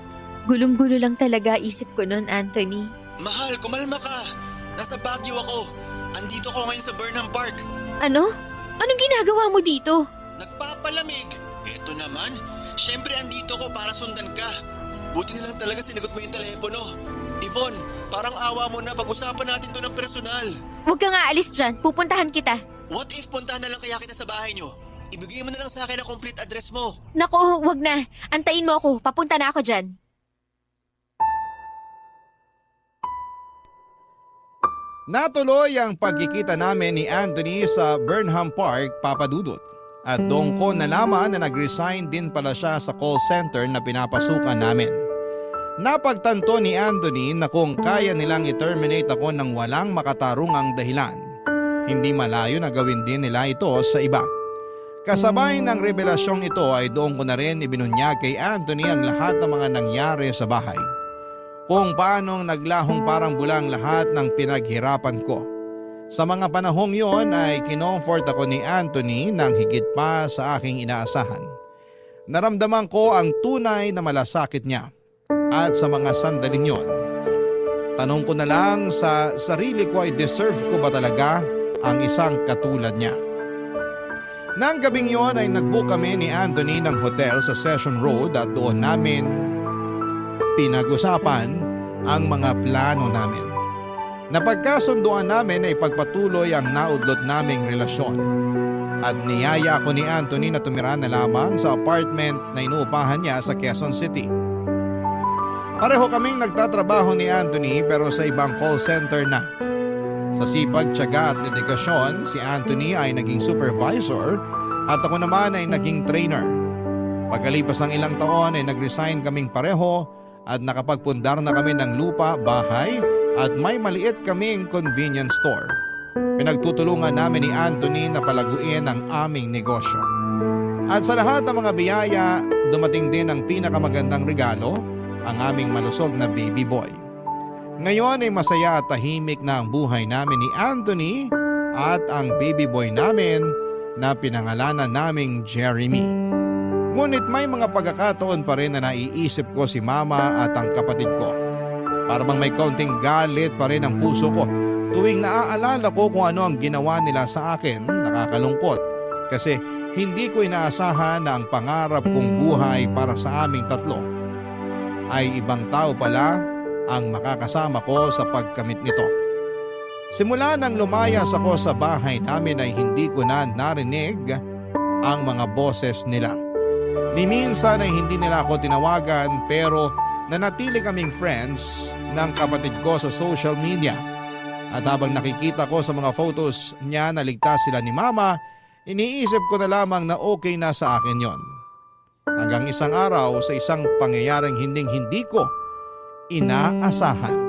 Gulong-gulo lang talaga isip ko noon, Anthony. Mahal, kumalma ka. Nasa Baguio ako. Andito ko ngayon sa Burnham Park. Ano? Anong ginagawa mo dito? Nagpapalamig. Eto naman. Siyempre andito ko para sundan ka. Buti na lang talaga sinagot mo yung telepono. Yvonne, parang awa mo na pag-usapan natin to ng personal. Huwag ka nga alis dyan. Pupuntahan kita. What if puntahan na lang kaya kita sa bahay nyo? Ibigay mo na lang sa akin ang complete address mo. Naku, wag na. Antayin mo ako. Papunta na ako dyan. Natuloy ang pagkikita namin ni Anthony sa Burnham Park, Papadudot. At doon ko nalaman na nag-resign din pala siya sa call center na pinapasukan namin. Napagtanto ni Anthony na kung kaya nilang i-terminate ako ng walang makatarungang dahilan, hindi malayo na gawin din nila ito sa iba. Kasabay ng revelasyong ito ay doon ko na rin ibinunyag kay Anthony ang lahat ng mga nangyari sa bahay. Kung paanong naglahong parang bulang lahat ng pinaghirapan ko. Sa mga panahong yon ay kinomfort ako ni Anthony ng higit pa sa aking inaasahan. Naramdaman ko ang tunay na malasakit niya. At sa mga sandaling yon, tanong ko na lang sa sarili ko ay deserve ko ba talaga ang isang katulad niya. Nang gabing yon ay nag-book kami ni Anthony ng hotel sa Session Road at doon namin pinag-usapan ang mga plano namin. Napagkasunduan namin ay pagpatuloy ang naudlot naming relasyon. At niyaya ako ni Anthony na tumira na lamang sa apartment na inuupahan niya sa Quezon City. Pareho kaming nagtatrabaho ni Anthony pero sa ibang call center na. Sa sipag, tiyaga at dedikasyon, si Anthony ay naging supervisor at ako naman ay naging trainer. Pagkalipas ng ilang taon ay nag-resign kaming pareho at nakapagpundar na kami ng lupa, bahay at may maliit kaming convenience store. Pinagtutulungan namin ni Anthony na palaguin ang aming negosyo. At sa lahat ng mga biyaya, dumating din ang pinakamagandang regalo, ang aming malusog na baby boy. Ngayon ay masaya at tahimik na ang buhay namin ni Anthony at ang baby boy namin na pinangalanan naming Jeremy. Ngunit may mga pagkakataon pa rin na naiisip ko si mama at ang kapatid ko. Para bang may kaunting galit pa rin ang puso ko tuwing naaalala ko kung ano ang ginawa nila sa akin. Nakakalungkot kasi hindi ko inaasahan na ang pangarap kong buhay para sa aming tatlo ay ibang tao pala ang makakasama ko sa pagkamit nito. Simula nang lumayas ako sa bahay namin ay hindi ko na narinig ang mga boses nila. Ni minsan ay hindi nila ako tinawagan pero nanatili kaming friends ng kapatid ko sa social media. At habang nakikita ko sa mga photos niya na ligtas sila ni mama, iniisip ko na lamang na okay na sa akin yon. Hanggang isang araw sa isang pangyayaring hindi ko inaasahan.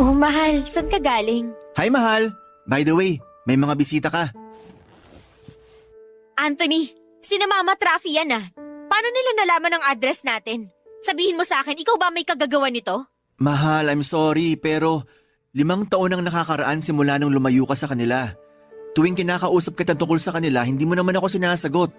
Oh, mahal, saan ka galing? Hi mahal! By the way, may mga bisita ka. Anthony, sina Mama Trafi yan ah. Paano nila nalaman ang address natin? Sabihin mo sa akin, ikaw ba may kagagawa nito? Mahal, I'm sorry pero 5 taon ang nakakaraan simula nung lumayo ka sa kanila. Tuwing kinakausap kita tungkol sa kanila, hindi mo naman ako sinasagot.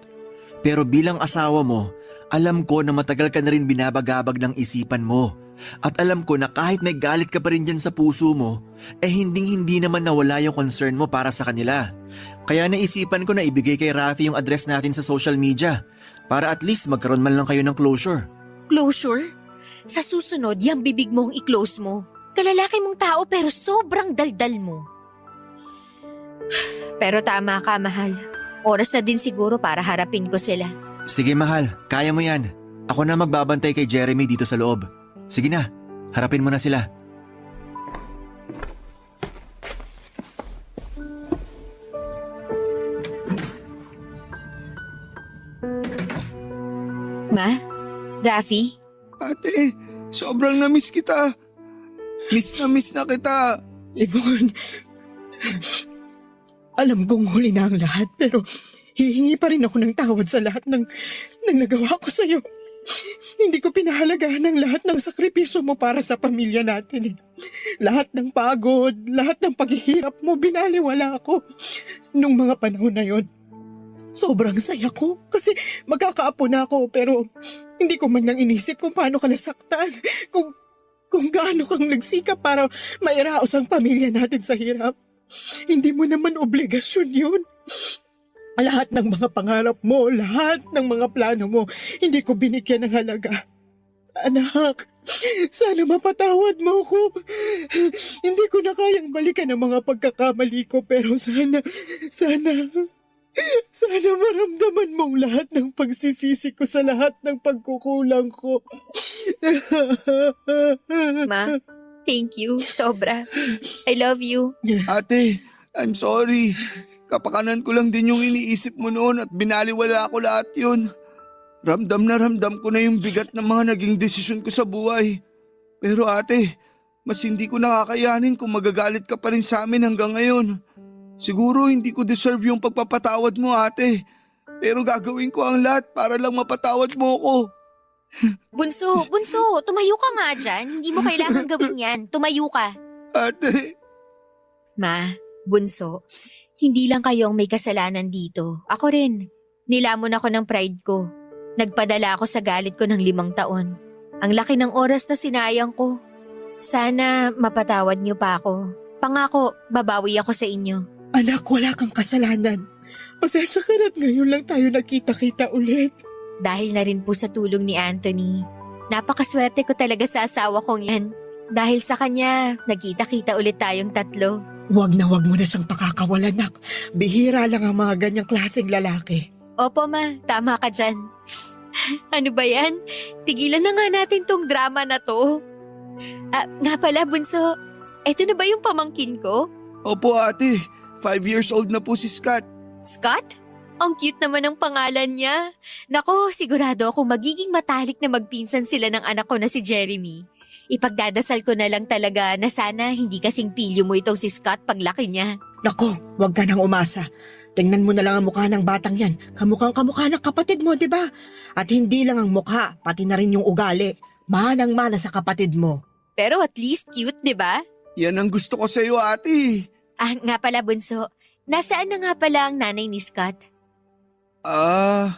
Pero bilang asawa mo, alam ko na matagal ka na rin binabagabag ng isipan mo. At alam ko na kahit may galit ka pa rin dyan sa puso mo, hindi naman nawala yung concern mo para sa kanila. Kaya naisipan ko na ibigay kay Rafi yung address natin sa social media para at least magkaroon man lang kayo ng closure. Closure? Sa susunod, yung bibig mong i-close mo. Kalalaki mong tao pero sobrang daldal mo. Pero tama ka, mahal. Oras na din siguro para harapin ko sila. Sige mahal, kaya mo yan. Ako na magbabantay kay Jeremy dito sa loob. Sige na, harapin mo na sila. Ma? Rafi? Ate, sobrang na-miss kita. Miss na kita. Yvonne, alam kong huli na ang lahat pero hihingi pa rin ako ng tawad sa lahat ng nagawa ko sa'yo. Hindi ko pinahalagahan ang lahat ng sakripisyo mo para sa pamilya natin. Lahat ng pagod, lahat ng paghihirap mo, binaliwala ako. Nung mga panahon na yon, sobrang saya ko kasi magkakaapo na ako pero hindi ko man lang inisip kung paano ka nasaktan. Kung gaano kang nagsikap para mairaos ang pamilya natin sa hirap. Hindi mo naman obligasyon yun. Lahat ng mga pangarap mo, lahat ng mga plano mo, hindi ko binigyan ng halaga. Anak, sana mapatawad mo ko. Hindi ko na kayang balikan ang mga pagkakamali ko pero sana maramdaman mong lahat ng pagsisisi ko sa lahat ng pagkukulang ko. Ma, thank you. Sobra. I love you. Ate, I'm sorry. Kapakanan ko lang din yung iniisip mo noon at binaliwala ko lahat yun. Ramdam ko na yung bigat ng mga naging desisyon ko sa buhay. Pero ate, mas hindi ko nakakayanin kung magagalit ka pa rin sa amin hanggang ngayon. Siguro hindi ko deserve yung pagpapatawad mo ate. Pero gagawin ko ang lahat para lang mapatawad mo ko. Bunso, tumayo ka nga dyan. Hindi mo kailangan gawin yan. Tumayo ka. Ate. Ma, Bunso, hindi lang kayong may kasalanan dito. Ako rin. Nilamon ako ng pride ko. Nagpadala ako sa galit ko ng 5 taon. Ang laki ng oras na sinayang ko. Sana mapatawad niyo pa ako. Pangako, babawi ako sa inyo. Anak, wala kang kasalanan. Pasensya ka na't ngayon lang tayo nakita-kita ulit. Dahil na rin po sa tulong ni Anthony, Napakaswerte ko talaga sa asawa kong yan. Dahil sa kanya, nagkita-kita ulit tayong tatlo. Huwag mo na siyang pakakawalan, nak. Bihira lang ang mga ganyang klaseng lalaki. Opo ma, tama ka dyan. Ano ba yan? Tigilan na nga natin tong drama na to. Nga pala bunso, eto na ba yung pamangkin ko? Opo ate, 5 years old na po si Scott. Scott? Ang cute naman ng pangalan niya. Nako, sigurado akong magiging matalik na magpinsan sila ng anak ko na si Jeremy. Ipagdadasal ko na lang talaga na sana hindi kasing pilyo mo itong si Scott paglaki niya. Nako, huwag ka nang umasa. Tingnan mo na lang ang mukha ng batang yan. Kamukhang-kamukha ng kapatid mo, di ba? At hindi lang ang mukha, pati na rin yung ugali. Manang-mana sa kapatid mo. Pero at least cute, di ba? Yan ang gusto ko sa iyo ate. Nga pala bunso, nasaan na nga pala ang nanay ni Scott?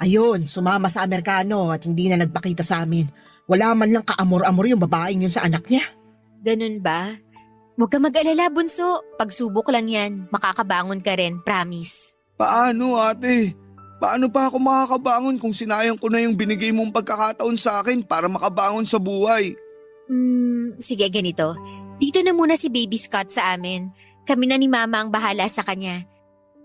Ayun, sumama sa Amerikano at hindi na nagpakita sa amin. Wala man lang kaamor-amor yung babaeng yun sa anak niya. Ganun ba? Huwag ka mag-alala bunso, pagsubok lang yan, makakabangon ka rin, promise. Paano ate? Paano pa ako makakabangon kung sinayang ko na yung binigay mong pagkakataon sa akin para makabangon sa buhay? Sige ganito, dito na muna si Baby Scott sa amin. Kami na ni Mama ang bahala sa kanya.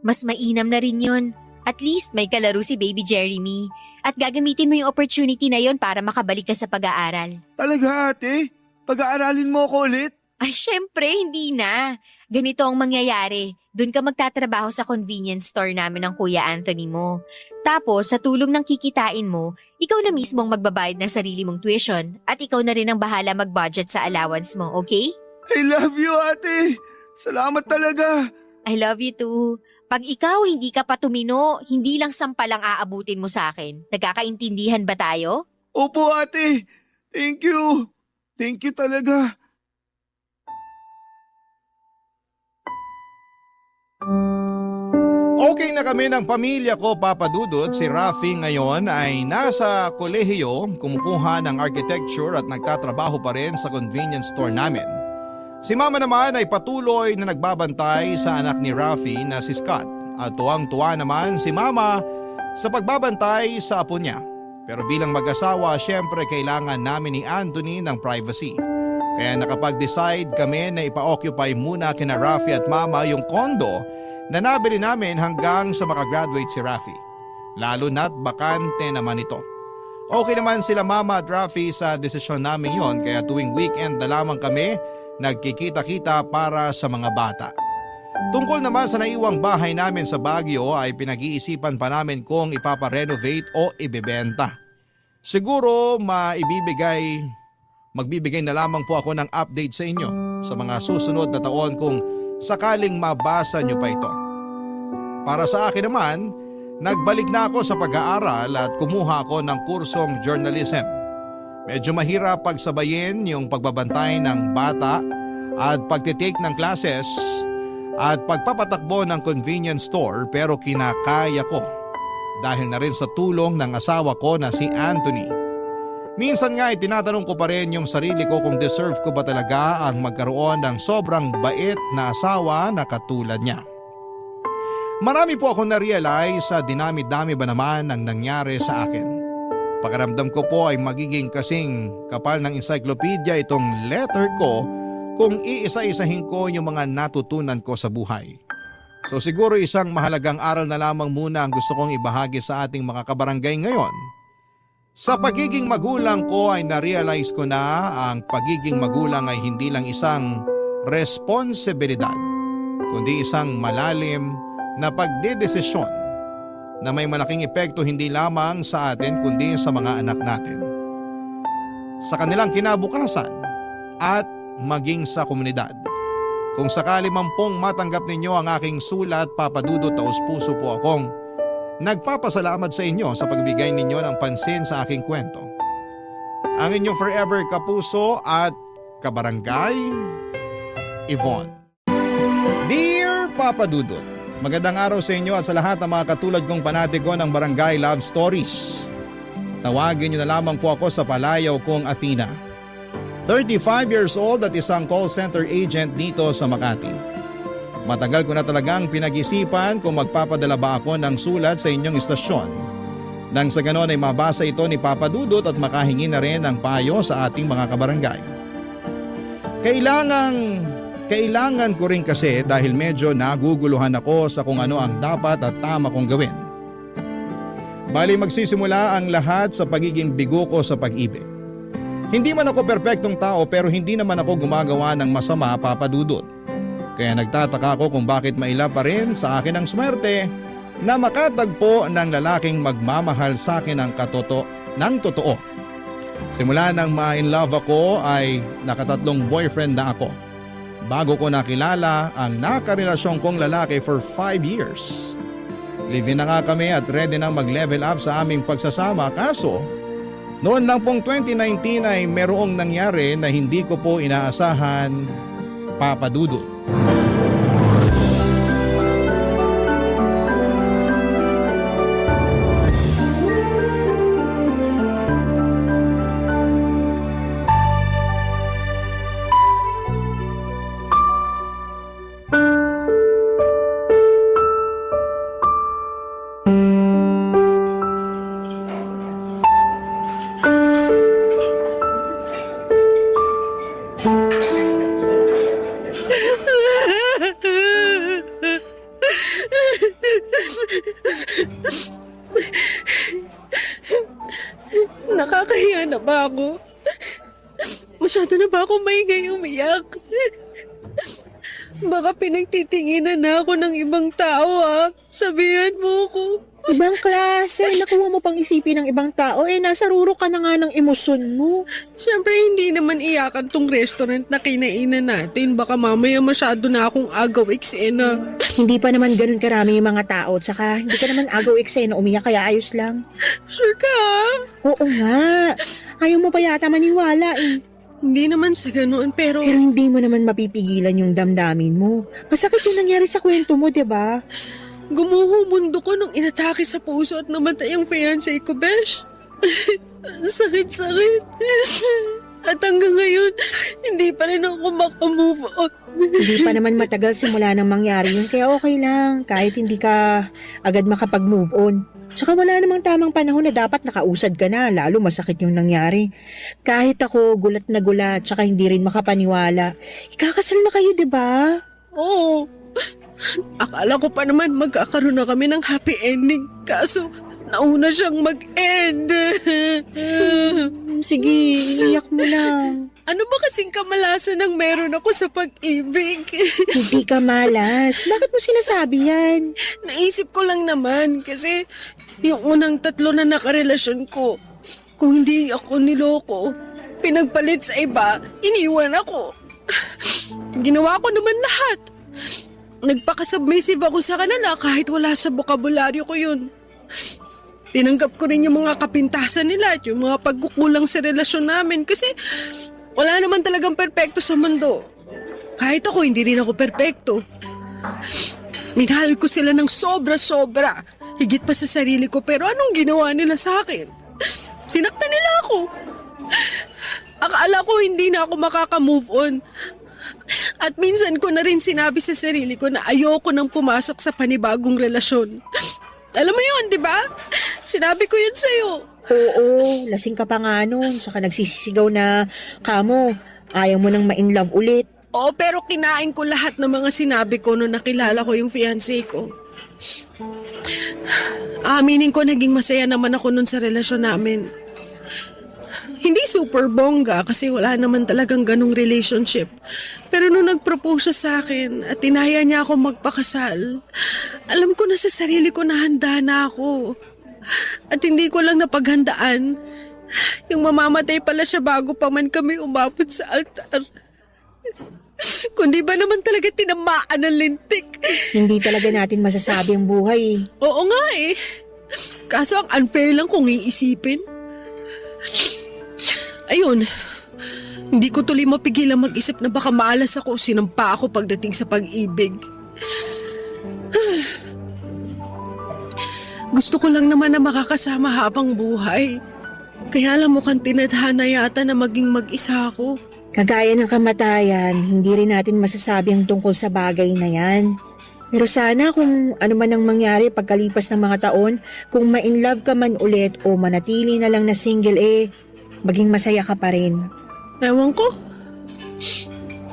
Mas mainam na rin yun. At least may kalaro si Baby Jeremy. At gagamitin mo yung opportunity na yon para makabalik ka sa pag-aaral. Talaga ate? Pag-aaralin mo ako ulit? Ay syempre, hindi na. Ganito ang mangyayari. Doon ka magtatrabaho sa convenience store namin ng Kuya Anthony mo. Tapos sa tulong ng kikitain mo, ikaw na mismo ang magbabayad ng sarili mong tuition at ikaw na rin ang bahala mag-budget sa allowance mo, okay? I love you ate! Salamat talaga! I love you too. Pag ikaw hindi ka pa tumino, hindi lang sampalang aabutin mo sa akin. Nagkakaintindihan ba tayo? Opo ate! Thank you! Thank you talaga! Okay na kami ng pamilya ko, Papa Dudut. Si Rafi ngayon ay nasa kolehiyo, kumukuha ng architecture at nagtatrabaho pa rin sa convenience store namin. Si Mama naman ay patuloy na nagbabantay sa anak ni Rafi na si Scott. At tuwang-tuwa naman si Mama sa pagbabantay sa apo niya. Pero bilang mag-asawa, syempre kailangan namin ni Anthony ng privacy. Kaya nakapag-decide kami na ipa-occupy muna kina Rafi at Mama yung kondo na nabili namin hanggang sa makagraduate si Rafi. Lalo na't bakante naman ito. Okay naman sila Mama at Rafi sa desisyon namin yon, kaya tuwing weekend na lamang kami nagkikita-kita para sa mga bata. Tungkol naman sa naiwang bahay namin sa Baguio ay pinag-iisipan pa namin kung ipaparenovate o ibebenta. Siguro magbibigay na lamang po ako ng update sa inyo sa mga susunod na taon kung sakaling mabasa nyo pa ito. Para sa akin naman, nagbalik na ako sa pag-aaral at kumuha ako ng kursong journalism. Medyo mahirap pagsabayin yung pagbabantay ng bata at pagtitake ng classes at pagpapatakbo ng convenience store, pero kinakaya ko dahil na rin sa tulong ng asawa ko na si Anthony. Minsan nga ay tinatanong ko pa rin yung sarili ko kung deserve ko ba talaga ang magkaroon ng sobrang bait na asawa na katulad niya. Marami po akong na-realize sa dinami-dami ba naman ang nangyari sa akin. Pakiramdam ko po ay magiging kasing kapal ng encyclopedia itong letter ko kung iisa-isahin ko yung mga natutunan ko sa buhay. So siguro isang mahalagang aral na lamang muna ang gusto kong ibahagi sa ating mga kabarangay ngayon. Sa pagiging magulang ko ay na-realize ko na ang pagiging magulang ay hindi lang isang responsibilidad, kundi isang malalim na pagdedesisyon na may malaking epekto hindi lamang sa atin kundi sa mga anak natin, sa kanilang kinabukasan at maging sa komunidad. Kung sakali man pong matanggap ninyo ang aking sulat, Papa Dudut, taos-puso po akong nagpapasalamat sa inyo sa pagbigay ninyo ng pansin sa aking kwento. Ang inyong forever kapuso at kabarangay, Yvonne. Dear Papa Dudut, magandang araw sa inyo at sa lahat ng mga katulad kong panatiko ng Barangay Love Stories. Tawagin niyo na lamang po ako sa palayaw kong Athena. 35 years old at isang call center agent dito sa Makati. Matagal ko na talagang pinag-isipan kung magpapadala ba ako ng sulat sa inyong istasyon. Nang sa ganon ay mabasa ito ni Papa Dudut at makahingi na rin ng payo sa ating mga kabarangay. Kailangan ko rin kasi dahil medyo naguguluhan ako sa kung ano ang dapat at tama kong gawin. Bali magsisimula ang lahat sa pagiging bigo ko sa pag-ibig. Hindi man ako perpektong tao pero hindi naman ako gumagawa ng masama, Papa Dudut. Kaya nagtataka ako kung bakit maila pa rin sa akin ang swerte na makatagpo ng lalaking magmamahal sa akin ng totoo. Simula nang ma-in love ako ay nakatatlong boyfriend na ako. Bago ko nakilala ang nakarelasyon kong lalaki for 5 years. Live-in na nga kami at ready nang mag-level up sa aming pagsasama, kaso noon lang pong 2019 ay merong nangyari na hindi ko po inaasahan, Papa Dudut. Nakakahiya na ba ako? Masyado na ba ako maingay umiyak? Baka pinagtitinginan na ako ng ibang tao Sabihan mo ko. Ibang klase, nakuha mo pang isipin ng ibang tao, nasa ruro ka na nga ng emosyon mo. Siyempre hindi naman iyakan tong restaurant na kinainan natin. Baka mamaya masyado na akong agaw eksena. Hindi pa naman ganun karami yung mga tao, tsaka hindi ka naman agaw eksena umiyak kaya ayos lang. Sure ka Oo nga, ayaw mo pa yata maniwala Hindi naman sa ganoon pero Pero hindi mo naman mapipigilan yung damdamin mo. Masakit yung nangyari sa kwento mo, diba? gumuho mundo ko nung inatake sa puso at namatay ang fiancé ko, Besh. Ang sakit-sakit. At hanggang ngayon, hindi pa rin ako makamove on. Hindi pa naman matagal simula nang mangyari yun, kaya okay lang kahit hindi ka agad makapag-move on. Tsaka wala namang tamang panahon na dapat nakausad ka na, lalo masakit yung nangyari. Kahit ako gulat na gulat, tsaka hindi rin makapaniwala. Ikakasal na kayo, diba? Oo. Akala ko pa naman magkakaroon na kami ng happy ending. Kaso, nauna siyang mag-end. Sige, iyak mo lang. Ano ba kasing kamalasan ang meron ako sa pag-ibig? Hindi ka malas. Bakit mo sinasabi yan? Naisip ko lang naman kasi yung unang 3 na nakarelasyon ko, kung hindi ako niloko, pinagpalit sa iba, iniwan ako. Ginawa ko naman lahat. Nagpakasubmissive ako sa kanila kahit wala sa bokabularyo ko yun. Tinanggap ko rin yung mga kapintasan nila at yung mga pagkukulang sa relasyon namin kasi wala naman talagang perpekto sa mundo. Kahit ako, hindi rin ako perpekto. Minahal ko sila ng sobra-sobra. Higit pa sa sarili ko, pero anong ginawa nila sa akin? Sinaktan nila ako. Akala ko hindi na ako makaka-move on. At minsan ko na rin sinabi sa sarili ko na ayoko nang pumasok sa panibagong relasyon. Alam mo yun, di ba? Sinabi ko yun sa'yo. Oo, lasing ka pa nga nun. Saka nagsisisigaw na kamo, ayaw mo nang ma-in love ulit. Oo, pero kinain ko lahat ng mga sinabi ko nung nakilala ko yung fiancé ko. Aminin ko naging masaya naman ako nun sa relasyon namin. Hindi super bongga kasi wala naman talagang ganong relationship. Pero nung nag-propose siya sa akin at tinaya niya ako magpakasal, alam ko na sa sarili ko na handa na ako. At hindi ko lang napaghandaan. Yung mamamatay pala siya bago pa man kami umabot sa altar. Kundi ba naman talaga tinamaan ng lintik? Hindi talaga natin masasabi ang buhay. Oo nga Kaso ang unfair lang kung iisipin. Ayun, hindi ko tuloy mapigilan mag-isip na baka maalas ako o sinampa ako pagdating sa pag-ibig. Gusto ko lang naman na makakasama habang buhay. Kaya lang mukhang tinadhana yata na maging mag-isa ako. Kagaya ng kamatayan, hindi rin natin masasabi ang tungkol sa bagay na yan. Pero sana kung ano man ang mangyari pagkalipas ng mga taon, kung ma-in love ka man ulit o manatili na lang na single maging masaya ka pa rin. Ewan ko.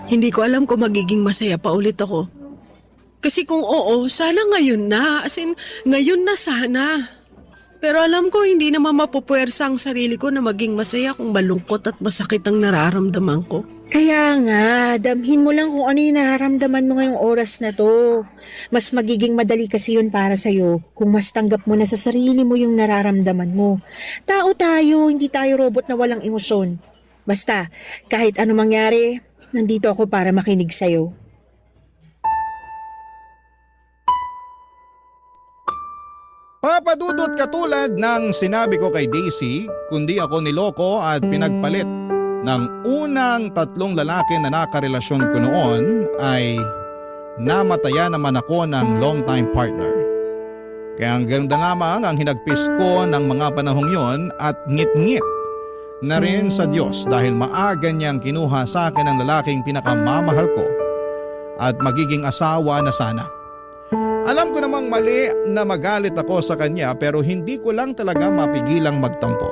Hindi ko alam kung magiging masaya pa ulit ako. Kasi kung oo, sana ngayon na. As in, ngayon na sana. Pero alam ko hindi naman mapupuwersa ang sarili ko na maging masaya kung malungkot at masakit ang nararamdaman ko. Kaya nga, damhin mo lang kung ano yung nararamdaman mo ngayong oras na to. Mas magiging madali kasi yun para sa'yo kung mas tanggap mo na sa sarili mo yung nararamdaman mo. Tao tayo, hindi tayo robot na walang emosyon. Basta, kahit ano mangyari, nandito ako para makinig sa'yo. Papadudot katulad ng sinabi ko kay Daisy, kundi ako niloko at pinagpalit ng unang 3 lalaki na nakarelasyon ko noon ay namataya naman ako ng long-time partner. Kaya ang ganda lamang ang hinagpis ko ng mga panahong yon at ngit-ngit na rin sa Diyos dahil maaga niyang kinuha sa akin ang lalaking pinakamamahal ko at magiging asawa na sana. Alam ko namang mali na magalit ako sa kanya pero hindi ko lang talaga mapigilang magtampo.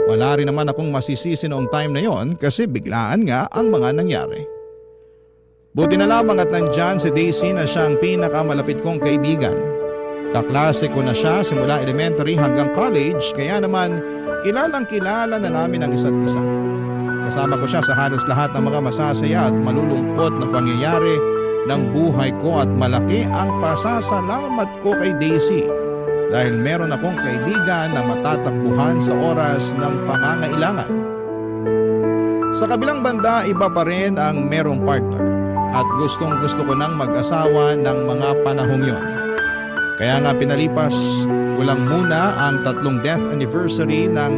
Wala rin naman akong masisisi noong time na yon kasi biglaan nga ang mga nangyari. Buti na lamang at nandyan si Daisy na siyang pinakamalapit kong kaibigan. Kaklase ko na siya simula elementary hanggang college kaya naman kilalang kilala na namin ang isa't isa. Kasama ko siya sa halos lahat ng mga masasaya at malulungkot na pangyayari ng buhay ko at malaki ang pasasalamat ko kay Daisy dahil meron akong kaibigan na matatakbuhan sa oras ng pangangailangan. Sa kabilang banda, iba pa rin ang merong partner at gustong gusto ko nang mag-asawa ng mga panahong yon. Kaya nga pinalipas ko lang muna ang 3 death anniversary ng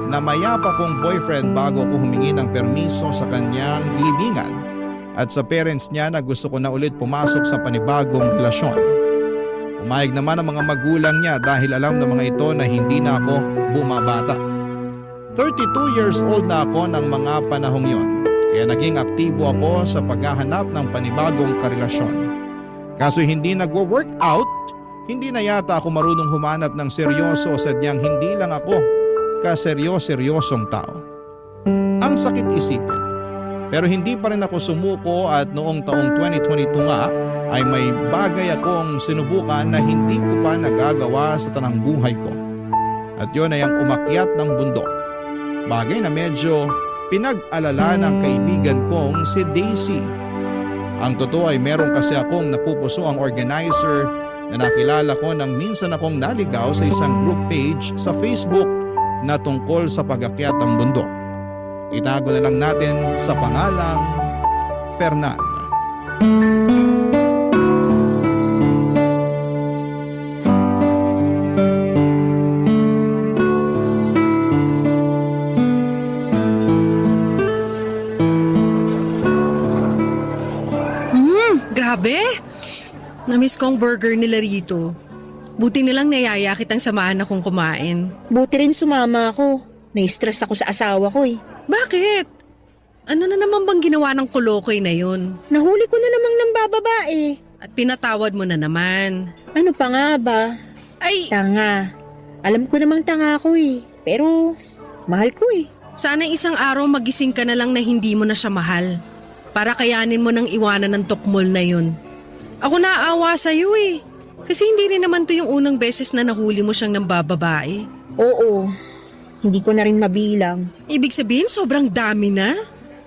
namayapa kong boyfriend bago ko humingi ng permiso sa kanyang libingan at sa parents niya na gusto ko na ulit pumasok sa panibagong relasyon. Umayag naman ang mga magulang niya dahil alam ng mga ito na hindi na ako bumabata. 32 years old na ako ng mga panahong yon, kaya naging aktibo ako sa paghahanap ng panibagong karelasyon. Kaso hindi nagwo-work out, hindi na yata ako marunong humanap ng seryoso sadyang hindi lang ako kaseryosyosong tao. Ang sakit isipin. Pero hindi pa rin ako sumuko at noong taong 2022 nga ay may bagay akong sinubukan na hindi ko pa nagagawa sa tanang buhay ko. At yun ay ang umakyat ng bundok. Bagay na medyo pinag-alala ng kaibigan kong si Daisy. Ang totoo ay meron kasi akong napupuso ang organizer na nakilala ko nang minsan akong naligaw sa isang group page sa Facebook na tungkol sa pag-akyat ng bundok. Itago na lang natin sa pangalang Fernan. Grabe! Namiss ko ang burger nila rito. Buti nilang nayaya kitang samahan akong kumain. Buti rin sumama ako. Nai-stress ako sa asawa ko Bakit? Ano na naman bang ginawa ng kulokoy na yun? Nahuli ko na namang nang bababae. At pinatawad mo na naman. Ano pa nga ba? Ay, Tanga. Alam ko namang tanga ako pero mahal ko sana isang araw magising ka na lang na hindi mo na siya mahal. Para kayanin mo nang iwanan ng tukmol na yun. Ako naawa sa'yo Kasi hindi rin naman to yung unang beses na nahuli mo siyang nambababae. Oo. Hindi ko na rin mabilang. Ibig sabihin sobrang dami na?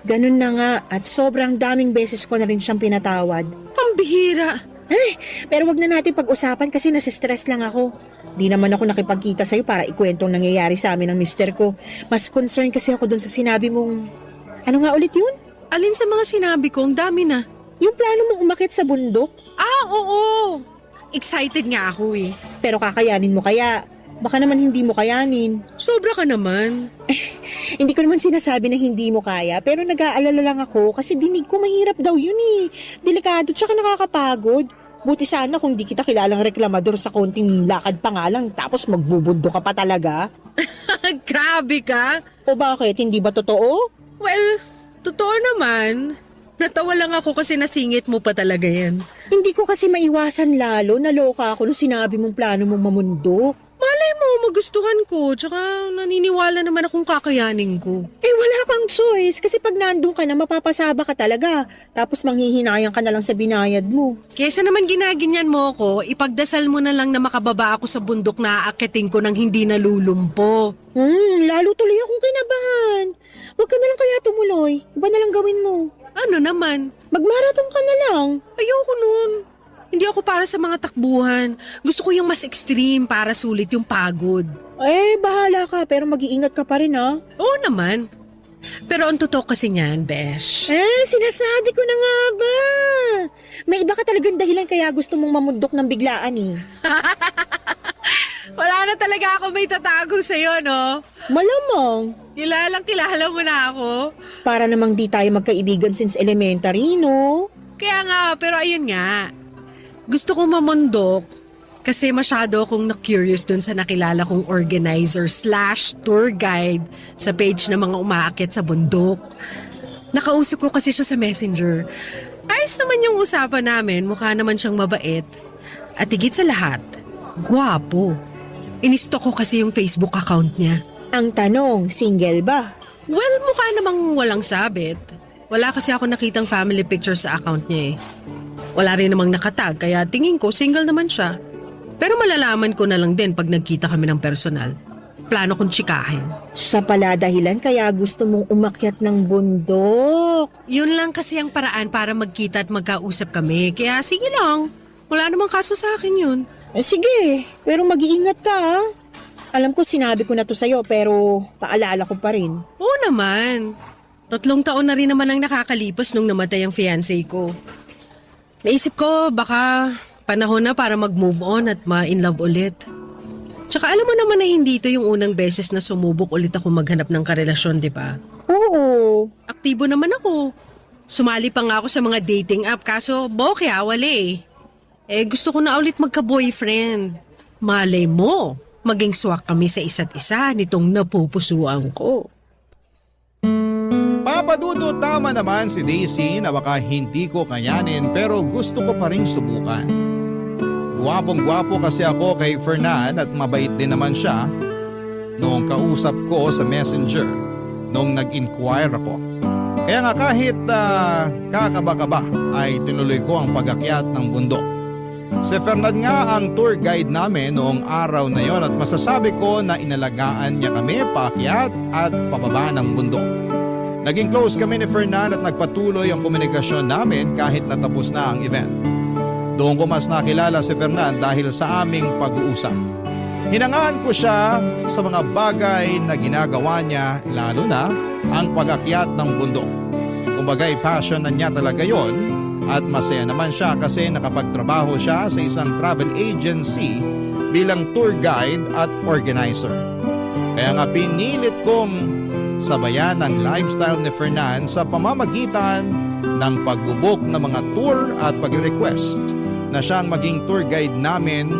Ganun na nga at sobrang daming beses ko na rin siyang pinatawad. Pambihira. Pero wag na natin pag-usapan kasi nasistress lang ako. Di naman ako nakipagkita sa'yo para ikwentong nangyayari sa amin ng mister ko. Mas concerned kasi ako dun sa sinabi mong... Ano nga ulit yun? Alin sa mga sinabi ko, ang dami na. Yung plano mong umakyat sa bundok? Oo. Excited nga ako Pero kakayanin mo kaya? Baka naman hindi mo kayanin. Sobra ka naman. Hindi ko naman sinasabi na hindi mo kaya, pero nag-aalala lang ako kasi dinig ko mahirap daw yun Delikado tsaka nakakapagod. Buti sana kung di kita kilalang reklamador sa konting lakad pa nga lang tapos magbubundo ka pa talaga. Grabe ka. O bakit? Hindi ba totoo? Well, totoo naman. Natawa lang ako kasi nasingit mo pa talaga yan. Hindi ko kasi maiwasan lalo, naloka ako nung sinabi mong plano mong mamundok. Malay mo, magustuhan ko. Tsaka naniniwala naman akong kakayanin ko. Wala kang choice kasi pag nandun ka na mapapasaba ka talaga. Tapos manghihinayang ka na lang sa binayad mo. Kesa naman ginaganyan mo ako, ipagdasal mo na lang na makababa ako sa bundok na aakitin ko nang hindi nalulumpo. Lalo tuloy akong kinabahan. Huwag ka na lang kaya tumuloy. Iba na lang gawin mo. Ano naman? Magmarathon ka na lang. Ayoko nun. Hindi ako para sa mga takbuhan. Gusto ko yung mas extreme para sulit yung pagod. Bahala ka pero mag-iingat ka pa rin ha. Oo naman. Pero ang totoo kasi niyan, Besh. Sinasabi ko na nga ba? May iba ka talagang dahilan kaya gusto mong mamundok ng biglaan eh. Wala na talaga ako may tatago sa'yo, no? Malamang. Kilala mo na ako. Para namang di tayo magkaibigan since elementary, no? Kaya nga, pero ayun nga. Gusto kong mamundok kasi masyado akong na-curious dun sa nakilala kong organizer/tour guide sa page ng mga umaakit sa bundok. Nakausap ko kasi siya sa Messenger. Ayos naman yung usapan namin, mukha naman siyang mabait. At higit sa lahat, gwapo. Inistok ko kasi yung Facebook account niya. Ang tanong, single ba? Well, mukha namang walang sabit. Wala kasi ako nakitang family picture sa account niya eh. Wala rin namang nakatag kaya tingin ko single naman siya. Pero malalaman ko na lang din pag nagkita kami ng personal. Plano kong tsikahin. Siya pala dahilan kaya gusto mong umakyat ng bundok. Yun lang kasi ang paraan para magkita at magkausap kami. Kaya sige lang. Wala namang kaso sa akin yun. Sige, pero mag-iingat ka ha. Alam ko sinabi ko na to sa'yo pero paalala ko pa rin. Oo naman. 3 taon na rin naman ang nakakalipas nung namatay ang fiancé ko. Naisip ko baka panahon na para mag-move on at ma-in love ulit. Tsaka alam mo naman na hindi ito yung unang beses na sumubok ulit ako maghanap ng karelasyon, di ba? Oo. Aktibo naman ako. Sumali pa nga ako sa mga dating app kaso wali. Gusto ko na ulit magka-boyfriend. Malay mo, maging swak kami sa isa't isa nitong napupusuan ko. Papadudot tama naman si Daisy na baka hindi ko kayanin pero gusto ko pa rin subukan. Guwapong-gwapo kasi ako kay Fernan at mabait din naman siya noong kausap ko sa Messenger noong nag-inquire ako. Kaya nga kahit kakaba-kaba ay tinuloy ko ang pag-akyat ng bundok. Si Fernan nga ang tour guide namin noong araw na yon at masasabi ko na inalagaan niya kami paakyat at pababa ng bundok. Naging close kami ni Fernan at nagpatuloy ang komunikasyon namin kahit natapos na ang event. Doon ko mas nakilala si Fernan dahil sa aming pag-uusap. Hinangaan ko siya sa mga bagay na ginagawa niya lalo na ang pag-akyat ng bundok. Kumbaga'y passion na niya talaga yon at masaya naman siya kasi nakapagtrabaho siya sa isang travel agency bilang tour guide at organizer. Kaya nga pinilit kong sabayan ang lifestyle ni Fernan sa pamamagitan ng pagbubuk ng mga tour at pag-request na siyang maging tour guide namin,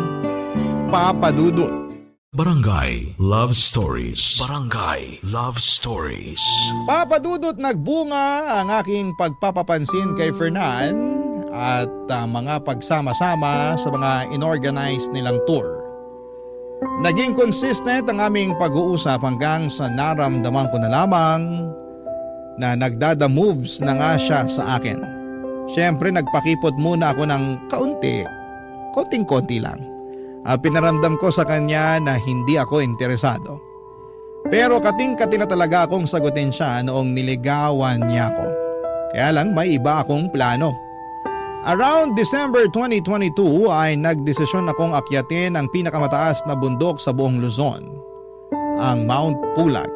Papadudot. Barangay Love Stories. Barangay Love Stories. Papadudot nagbunga ang aking pagpapapansin kay Fernan at mga pagsama-sama sa mga inorganize nilang tour. Naging consistent ang aming pag-uusap hanggang sa naramdaman ko na lamang na nagdada moves na nga siya sa akin. Siyempre nagpakipot muna ako ng konting-konti lang. Pinaramdam ko sa kanya na hindi ako interesado. Pero kating-kati na talaga akong sagutin siya noong niligawan niya ako. Kaya lang may iba akong plano. Around December 2022 ay nagdesisyon akong akyatin ang pinakamataas na bundok sa buong Luzon, ang Mount Pulag,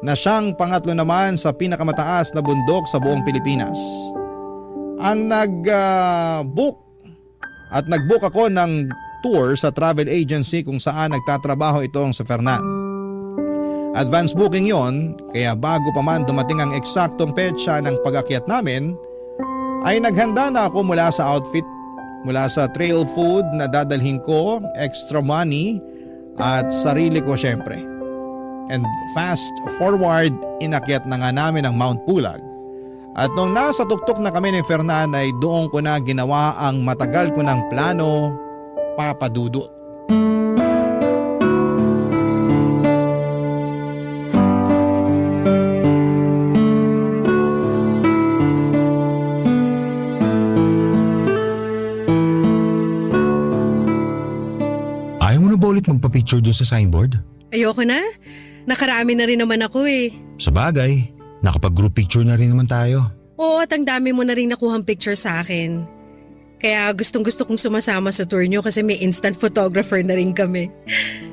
na siyang pangatlo naman sa pinakamataas na bundok sa buong Pilipinas. Ang nag-book ako ng tour sa travel agency kung saan nagtatrabaho itong si Fernan. Advance booking yon, kaya bago pa man dumating ang eksaktong petsa ng pag-akyat namin, ay naghanda na ako mula sa outfit, mula sa trail food na dadalhin ko, extra money at sarili ko syempre. And fast forward, inakyat na nga namin ang Mount Pulag. At nung nasa tuktok na kami ni Fernan ay doon ko na ginawa ang matagal ko ng plano, Papa Dudut. Ayaw mo na ba ulit magpa-picture doon sa signboard? Ayoko na. Nakarami na rin naman ako eh. Sa bagay, nakapag-group picture na rin naman tayo. Oo, at ang dami mo na rin nakuhang picture sa akin. Kaya gustong-gusto kong sumasama sa tour nyo kasi may instant photographer na rin kami.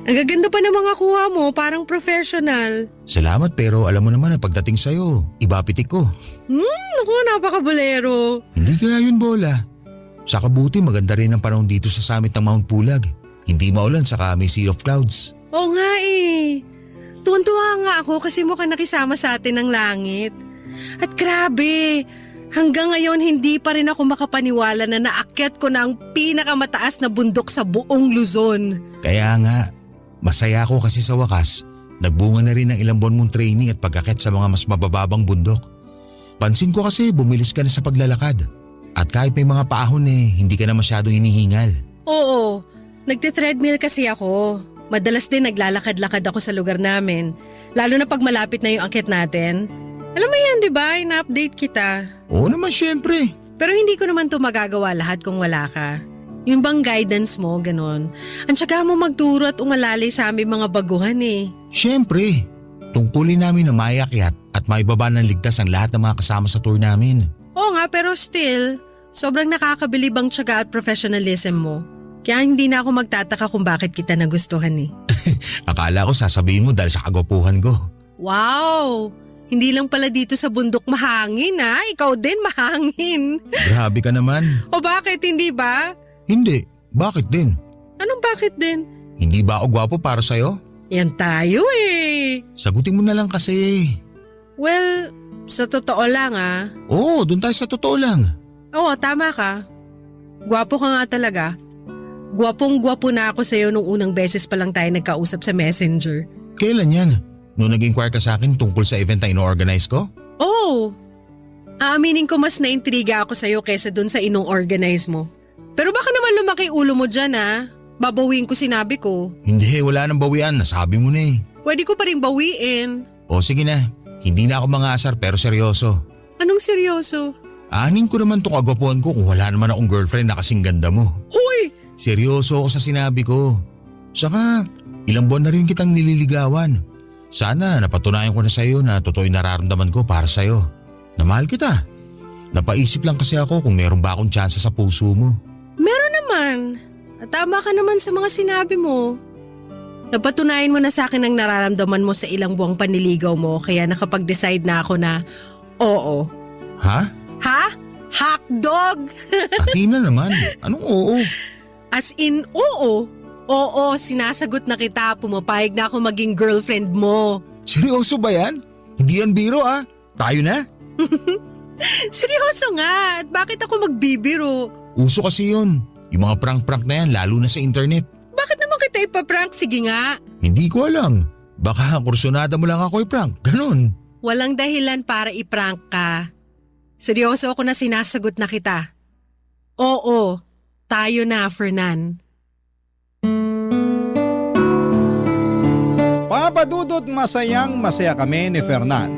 Ang gaganda pa ng mga kuha mo, parang professional. Salamat pero alam mo naman na pagdating sa'yo, ibapitik ko. Naku, napaka-bolero. Hindi kaya yun, Bola. Sa kabuti maganda rin ang panahon dito sa summit ng Mount Pulag. Hindi maulan saka may sea of clouds. Oo nga eh. Tuwan-tuwa nga ako kasi mukhang nakisama sa atin ng langit. At grabe, hanggang ngayon hindi pa rin ako makapaniwala na naakyat ko na ang pinakamataas na bundok sa buong Luzon. Kaya nga, masaya ako kasi sa wakas, nagbunga na rin ang ilang buwan mong training at pagkakit sa mga mas mabababang bundok. Pansin ko kasi bumilis ka na sa paglalakad. At kahit may mga paahon hindi ka na masyadong hinihingal. Oo, nagte-treadmill kasi ako. Madalas din naglalakad-lakad ako sa lugar namin. Lalo na pag malapit na yung akyat natin. Alam mo yan, di ba? Ina-update kita. Oo naman syempre. Pero hindi ko naman to magagawa lahat kung wala ka. Yung bang guidance mo, ganon. Ang tsaga mo magturo at umalalay sa aming mga baguhan eh. Syempre, tungkulin namin na maiakyat at maibaba ng ligtas ang lahat ng mga kasama sa tour namin. Oo nga, pero still, sobrang nakakabilib ang tsaga at professionalism mo. Kaya hindi na ako magtataka kung bakit kita nagustuhan eh. Akala ko sasabihin mo dahil sa kagwapuhan ko. Wow! Hindi lang pala dito sa bundok mahangin ha, ikaw din mahangin. Grabe ka naman. O bakit, hindi ba? Hindi, bakit din? Anong bakit din? Hindi ba ako gwapo para sa'yo? Yan tayo eh. Sagutin mo na lang kasi. Well, sa totoo lang ah. Oo, doon tayo sa totoo lang. Oo, tama ka. Gwapo ka nga talaga. Gwapong-gwapo na ako sa'yo nung unang beses pa lang tayo nagkausap sa messenger. Kailan yan? Nung nag-inquire ka sa akin tungkol sa event na ino-organize ko? Oo. Aaminin ko mas naintriga ako sa'yo kesa dun sa inong-organize mo. Pero baka naman lumaki ulo mo dyan ah. Babawiin ko sinabi ko. Hindi, wala nang bawian. Nasabi mo na eh. Pwede ko pa rin bawiin. O sige na, hindi na ako mga-asar pero seryoso. Anong seryoso? Aanin ko naman tong agwapuan ko kung wala naman akong girlfriend na kasing ganda mo. Huy! Seryoso ako sa sinabi ko. Saka, ilang buwan na rin kitang nililigawan. Sana napatunayan ko na sa'yo na totoo yung nararamdaman ko para sa'yo. Na mahal kita. Napaisip lang kasi ako kung meron ba akong tsansa sa puso mo. Meron naman. At tama ka naman sa mga sinabi mo. Napatunayan mo na sa akin ang nararamdaman mo sa ilang buwang panliligaw mo kaya nakapag-decide na ako na oo. Ha? Ha? Hotdog! Athena naman. Anong oo? As in, oo. Oo, sinasagot na kita. Pumapayag na ako maging girlfriend mo. Seryoso ba yan? Hindi yan biro ah. Tayo na? Seryoso nga. At bakit ako magbibiro? Uso kasi yun. Yung mga prank-prank na yan lalo na sa internet. Bakit naman kita ipaprank? Sige nga. Hindi ko alam. Baka kursunada mo lang ako i-prank. Ganon. Walang dahilan para iprank ka. Seryoso ako na sinasagot na kita. Oo, tayo na, Fernan. Papa Dudut, masayang masaya kami ni Fernan.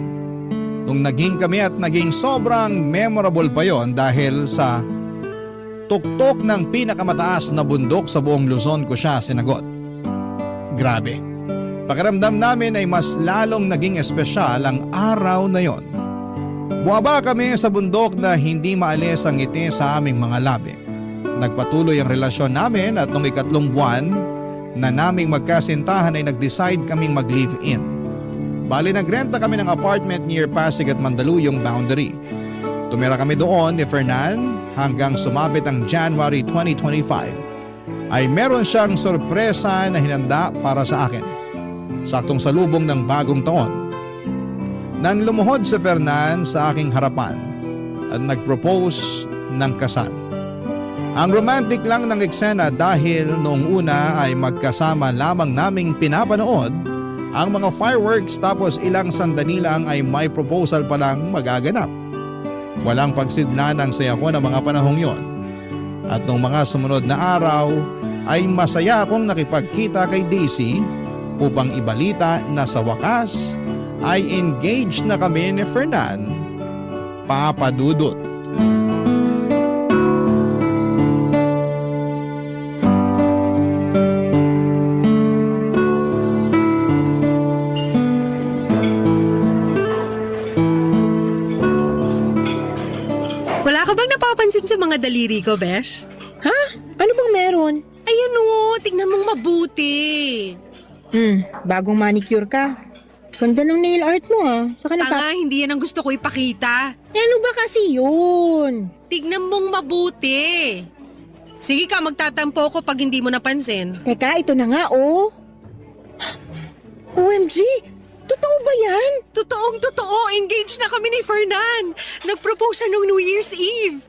Nung naging kami at naging sobrang memorable pa yon dahil sa tuktok ng pinakamataas na bundok sa buong Luzon ko siya sinagot. Grabe. Pakiramdam namin ay mas lalong naging espesyal ang araw na yon. Buwaba kami sa bundok na hindi maalis ang ngiti sa aming mga labi. Nagpatuloy ang relasyon namin at nung 3 buwan na naming magkasintahan ay nag-decide kaming mag-live-in. Bali nagrenta kami ng apartment near Pasig at Mandaluyong boundary. Tumira kami doon ni Fernan hanggang sumapit ang January 2025. Ay meron siyang sorpresa na hinanda para sa akin. Saktong salubong ng bagong taon. Nang lumuhod si Fernan sa aking harapan at nag-propose ng kasal. Ang romantic lang ng eksena dahil noong una ay magkasama lamang naming pinapanood ang mga fireworks tapos ilang sandali lang ay may proposal pa lang magaganap. Walang pagsidna ng saya ko ng mga panahong yon. At noong mga sumunod na araw ay masaya akong nakipagkita kay Daisy upang ibalita na sa wakas ay engaged na kami ni Fernan, Papa Dudut. Wala ka bang napapansin sa mga daliri ko, Besh? Ano bang meron? Ayan o, tingnan mong mabuti. Bagong manicure ka. Ganda ng nail art mo Saka Tanga, hindi yan ang gusto ko ipakita. Ano ba kasi yun? Tignan mong mabuti. Sige ka, magtatampo ko pag hindi mo napansin. Teka, ito na nga OMG! Totoo ba yan? Totoong totoo, engaged na kami ni Fernan. Nag-propose siya nung New Year's Eve.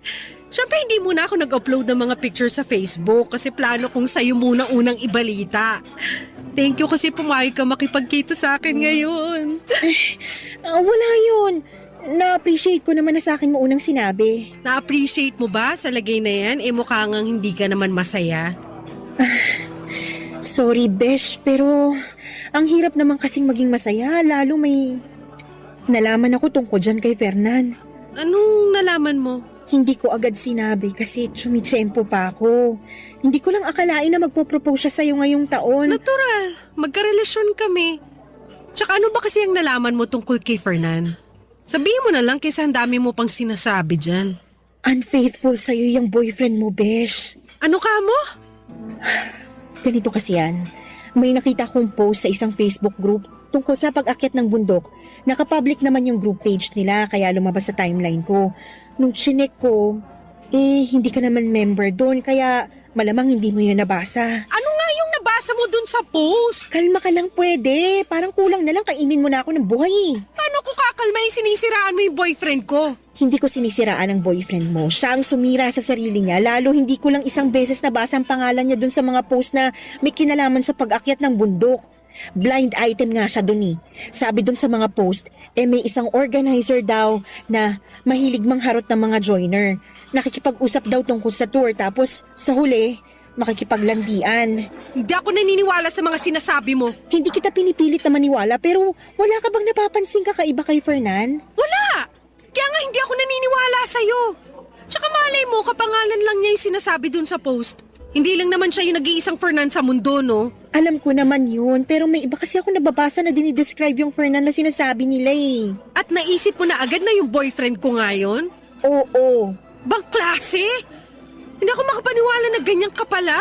Siyempre hindi muna ako nag-upload ng mga pictures sa Facebook kasi plano kong sa'yo muna unang ibalita. Thank you kasi pumayag ka makipagkita sa akin ngayon. Wala yun. Na-appreciate ko naman na sa akin mo unang sinabi. Na-appreciate mo ba sa lagay na yan? Mukha ngang hindi ka naman masaya. Sorry, Besh, pero ang hirap naman kasing maging masaya lalo may nalaman ako tungkol dyan kay Fernan. Anong nalaman mo? Hindi ko agad sinabi kasi tsumitsempo pa ako. Hindi ko lang akalain na magpo-propose siya sa'yo ngayong taon. Natural, magkarelasyon kami. Tsaka ano ba kasi ang nalaman mo tungkol kay Fernan? Sabihin mo na lang kaysa ang dami mo pang sinasabi dyan. Unfaithful sa'yo yung boyfriend mo, Besh. Ano ka mo? Ganito kasi yan. May nakita kong post sa isang Facebook group tungkol sa pag-akyat ng bundok. Nakapublic naman yung group page nila kaya lumabas sa timeline ko. Nung chinek ko, hindi ka naman member doon kaya malamang hindi mo yun nabasa. Ano nga yung nabasa mo dun sa post? Kalma ka lang pwede. Parang kulang na lang kainin mo na ako ng buhay. Paano ko kakalma yung sinisiraan mo yung boyfriend ko? Hindi ko sinisiraan ang boyfriend mo. Siya ang sumira sa sarili niya. Lalo hindi ko lang isang beses nabasa ang pangalan niya dun sa mga post na may kinalaman sa pag-akyat ng bundok. Blind item nga siya dun Sabi dun sa mga post, may isang organizer daw na mahilig mangharot ng mga joiner. Nakikipag-usap daw tungkol sa tour tapos sa huli, makikipaglandian. Hindi ako naniniwala sa mga sinasabi mo. Hindi kita pinipilit na maniwala pero wala ka bang napapansin kakaiba kay Fernan? Wala! Kaya nga hindi ako naniniwala sa'yo. Tsaka malay mo, kapangalan lang niya yung sinasabi dun sa post. Hindi lang naman siya yung nag-iisang Fernan sa mundo, no? Alam ko naman yun, pero may iba kasi ako nababasa na dinidescribe yung Fernan na sinasabi nila At naisip mo na agad na yung boyfriend ko ngayon? Oo. Bang klase? Hindi ako makapaniwala na ganyan ka pala.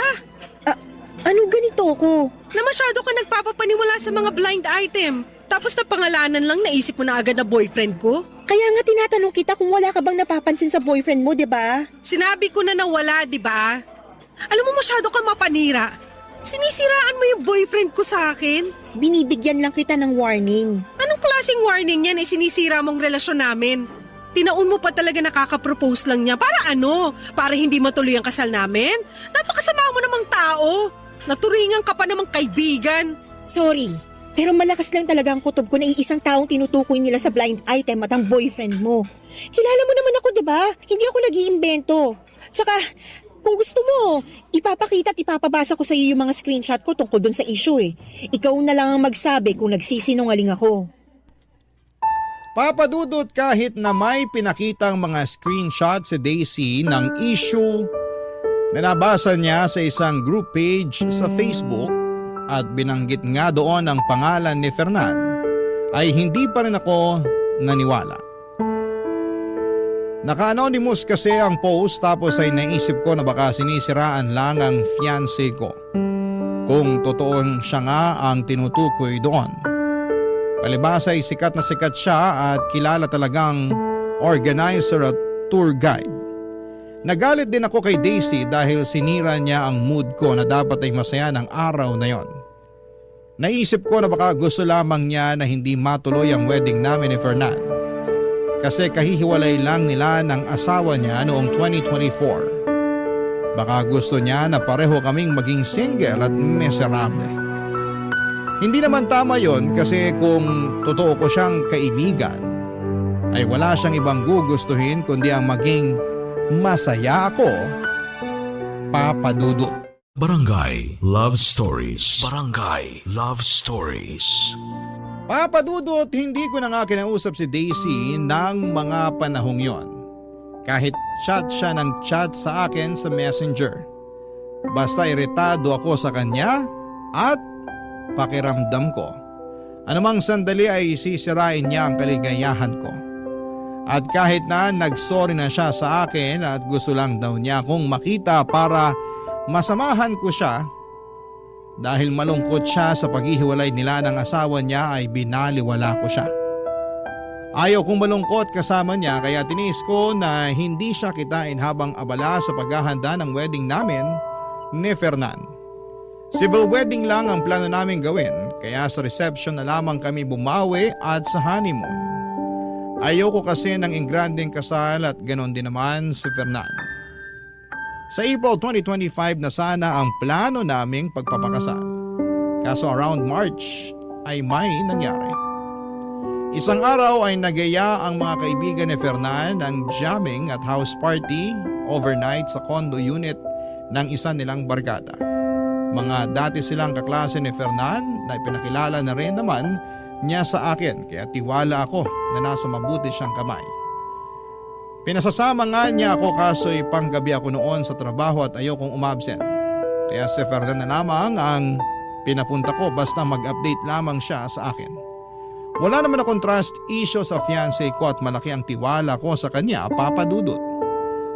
Anong ganito ko? Na masyado ka nagpapapaniwala sa mga blind item. Tapos na pangalanan lang naisip mo na agad na boyfriend ko? Kaya nga tinatanong kita kung wala ka bang napapansin sa boyfriend mo, di ba? Sinabi ko na nawala, di ba? Alam mo masyado kang mapanira. Sinisiraan mo yung boyfriend ko sa akin? Binibigyan lang kita ng warning. Anong klaseng warning yan sinisira mong relasyon namin? Tinaon mo pa talaga nakaka-propose lang niya. Para ano? Para hindi matuloy ang kasal namin? Napakasama mo namang tao. Naturingan ka pa namang kaibigan. Sorry, pero malakas lang talaga ang kutob ko na iisang taong tinutukoy nila sa blind item at ang boyfriend mo. Kilala mo naman ako, di ba? Hindi ako nag-iimbento. Tsaka, kung gusto mo, ipapakita at ipapabasa ko sa iyo yung mga screenshot ko tungkol dun sa issue Ikaw na lang ang magsabi kung nagsisinungaling ako. Papadudot kahit na may pinakitang mga screenshot si Daisy ng issue na nabasa niya sa isang group page sa Facebook at binanggit nga doon ang pangalan ni Fernan, ay hindi pa rin ako naniwala. Naka-anonymous kasi ang post tapos ay naisip ko na baka sinisiraan lang ang fiancé ko. Kung totoong siya nga ang tinutukoy doon. Palibhasa ay sikat na sikat siya at kilala talagang organizer at tour guide. Nagalit din ako kay Daisy dahil sinira niya ang mood ko na dapat ay masaya ng araw na yon. Naisip ko na baka gusto lamang niya na hindi matuloy ang wedding namin ni Fernan. Kasi kahihiwalay lang nila ng asawa niya noong 2024. Baka gusto niya na pareho kaming maging single at miserable. Hindi naman tama yon kasi kung totoo ko siyang kaibigan, ay wala siyang ibang gugustuhin kundi ang maging masaya ako, Papa Dudut. Barangay Love Stories. Barangay Love Stories. Papa Dudut, hindi ko na nga kinausap si Daisy ng mga panahong yon. Kahit chat siya ng chat sa akin sa Messenger. Basta iritado ako sa kanya at pakiramdam ko. Anumang sandali ay sisirain niya ang kaligayahan ko. At kahit na nagsorry na siya sa akin at gusto lang daw niya akong makita para masamahan ko siya, dahil malungkot siya sa paghihiwalay nila ng asawa niya ay binaliwala ko siya. Ayaw kong malungkot kasama niya kaya tiniis ko na hindi siya kitain habang abala sa paghahanda ng wedding namin ni Fernan. Civil wedding lang ang plano namin gawin kaya sa reception na lamang kami bumawi at sa honeymoon. Ayoko kasi ng ingranding kasal at ganon din naman si Fernan. Sa April 2025 na sana ang plano naming pagpapakasal. Kaso around March ay may nangyari. Isang araw ay nagaya ang mga kaibigan ni Fernan ng jamming at house party overnight sa condo unit ng isa nilang barkada. Mga dati silang kaklase ni Fernan na ipinakilala na rin naman niya sa akin kaya tiwala ako na nasa mabuti siyang kamay. Pinasasama nga niya ako kaso panggabi ako noon sa trabaho at ayokong umabsent. Kaya si Fernan na lamang ang pinapunta ko basta mag-update lamang siya sa akin. Wala naman akong trust issue sa fiancé ko at malaki ang tiwala ko sa kanya, Papa Dudut.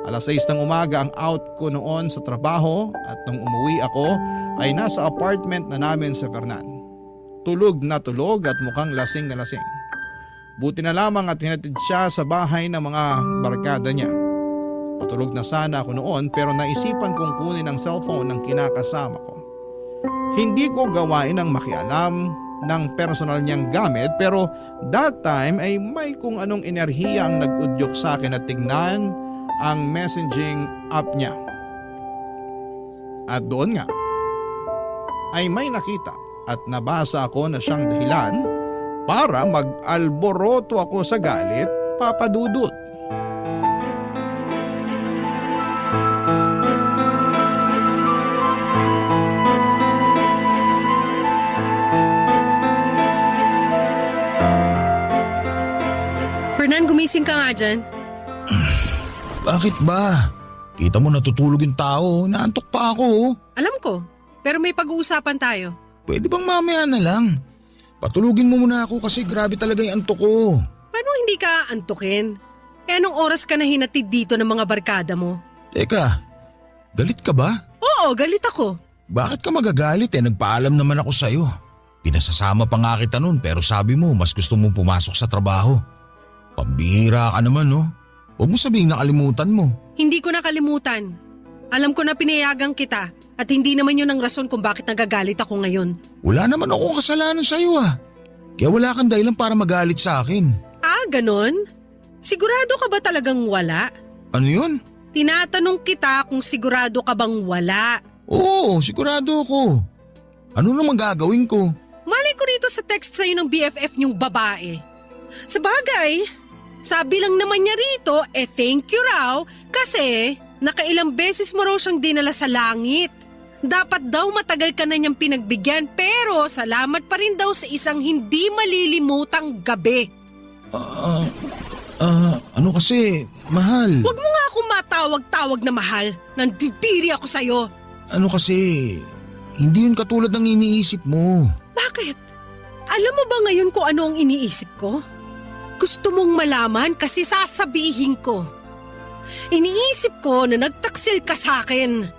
Alas 6 ng umaga ang out ko noon sa trabaho at nung umuwi ako ay nasa apartment na namin sa Fernan. Tulog na tulog at mukhang lasing na lasing. Buti na lamang at hinatid siya sa bahay ng mga barkada niya. Patulog na sana ako noon pero naisipan kong kunin ang cellphone ng kinakasama ko. Hindi ko gawain ang makialam ng personal niyang gamit pero that time ay may kung anong enerhiya ang nag-udyok sa akin at tignan ang messaging app niya. At doon nga ay may nakita at nabasa ako na siyang dahilan para mag-alboroto ako sa galit, Papa Dudut. Fernan, gumising ka nga dyan. Bakit ba? Kita mo natutulog yung tao, naantok pa ako. Alam ko, pero may pag-uusapan tayo. Pwede bang mamaya na lang? Patulugin mo muna ako kasi grabe talaga yung antok ko. Paano hindi ka antukin? Eh anong oras ka na hinatid dito ng mga barkada mo? Teka, galit ka ba? Oo, galit ako. Bakit ka magagalit nagpaalam naman ako sa'yo. Pinasasama pa nga kita nun pero sabi mo mas gusto mong pumasok sa trabaho. Pambihira ka naman no? Huwag mo sabihing nakalimutan mo. Hindi ko nakalimutan. Alam ko na pinayagan kita at hindi naman yun ang rason kung bakit nagagalit ako ngayon. Wala naman akong kasalanan sa'yo Kaya wala kang dahilan para magalit sa akin. Ah, ganon? Sigurado ka ba talagang wala? Ano yun? Tinatanong kita kung sigurado ka bang wala. Oo, sigurado ako. Ano namang gagawin ko? Malay ko rito sa text sa'yo ng BFF niyong babae. Sa bagay, sabi lang naman niya rito, thank you raw kasi nakailang beses mo raw siyang dinala sa langit. Dapat daw matagal ka na niyang pinagbigyan pero salamat pa rin daw sa isang hindi malilimutang gabi. Ano kasi, mahal. Huwag mo nga akong matawag-tawag na mahal. Nandidiri ako sa'yo. Ano kasi, hindi yun katulad ng iniisip mo. Bakit? Alam mo ba ngayon kung ano ang iniisip ko? Gusto mong malaman kasi sasabihin ko. Iniisip ko na nagtaksil ka sa akin.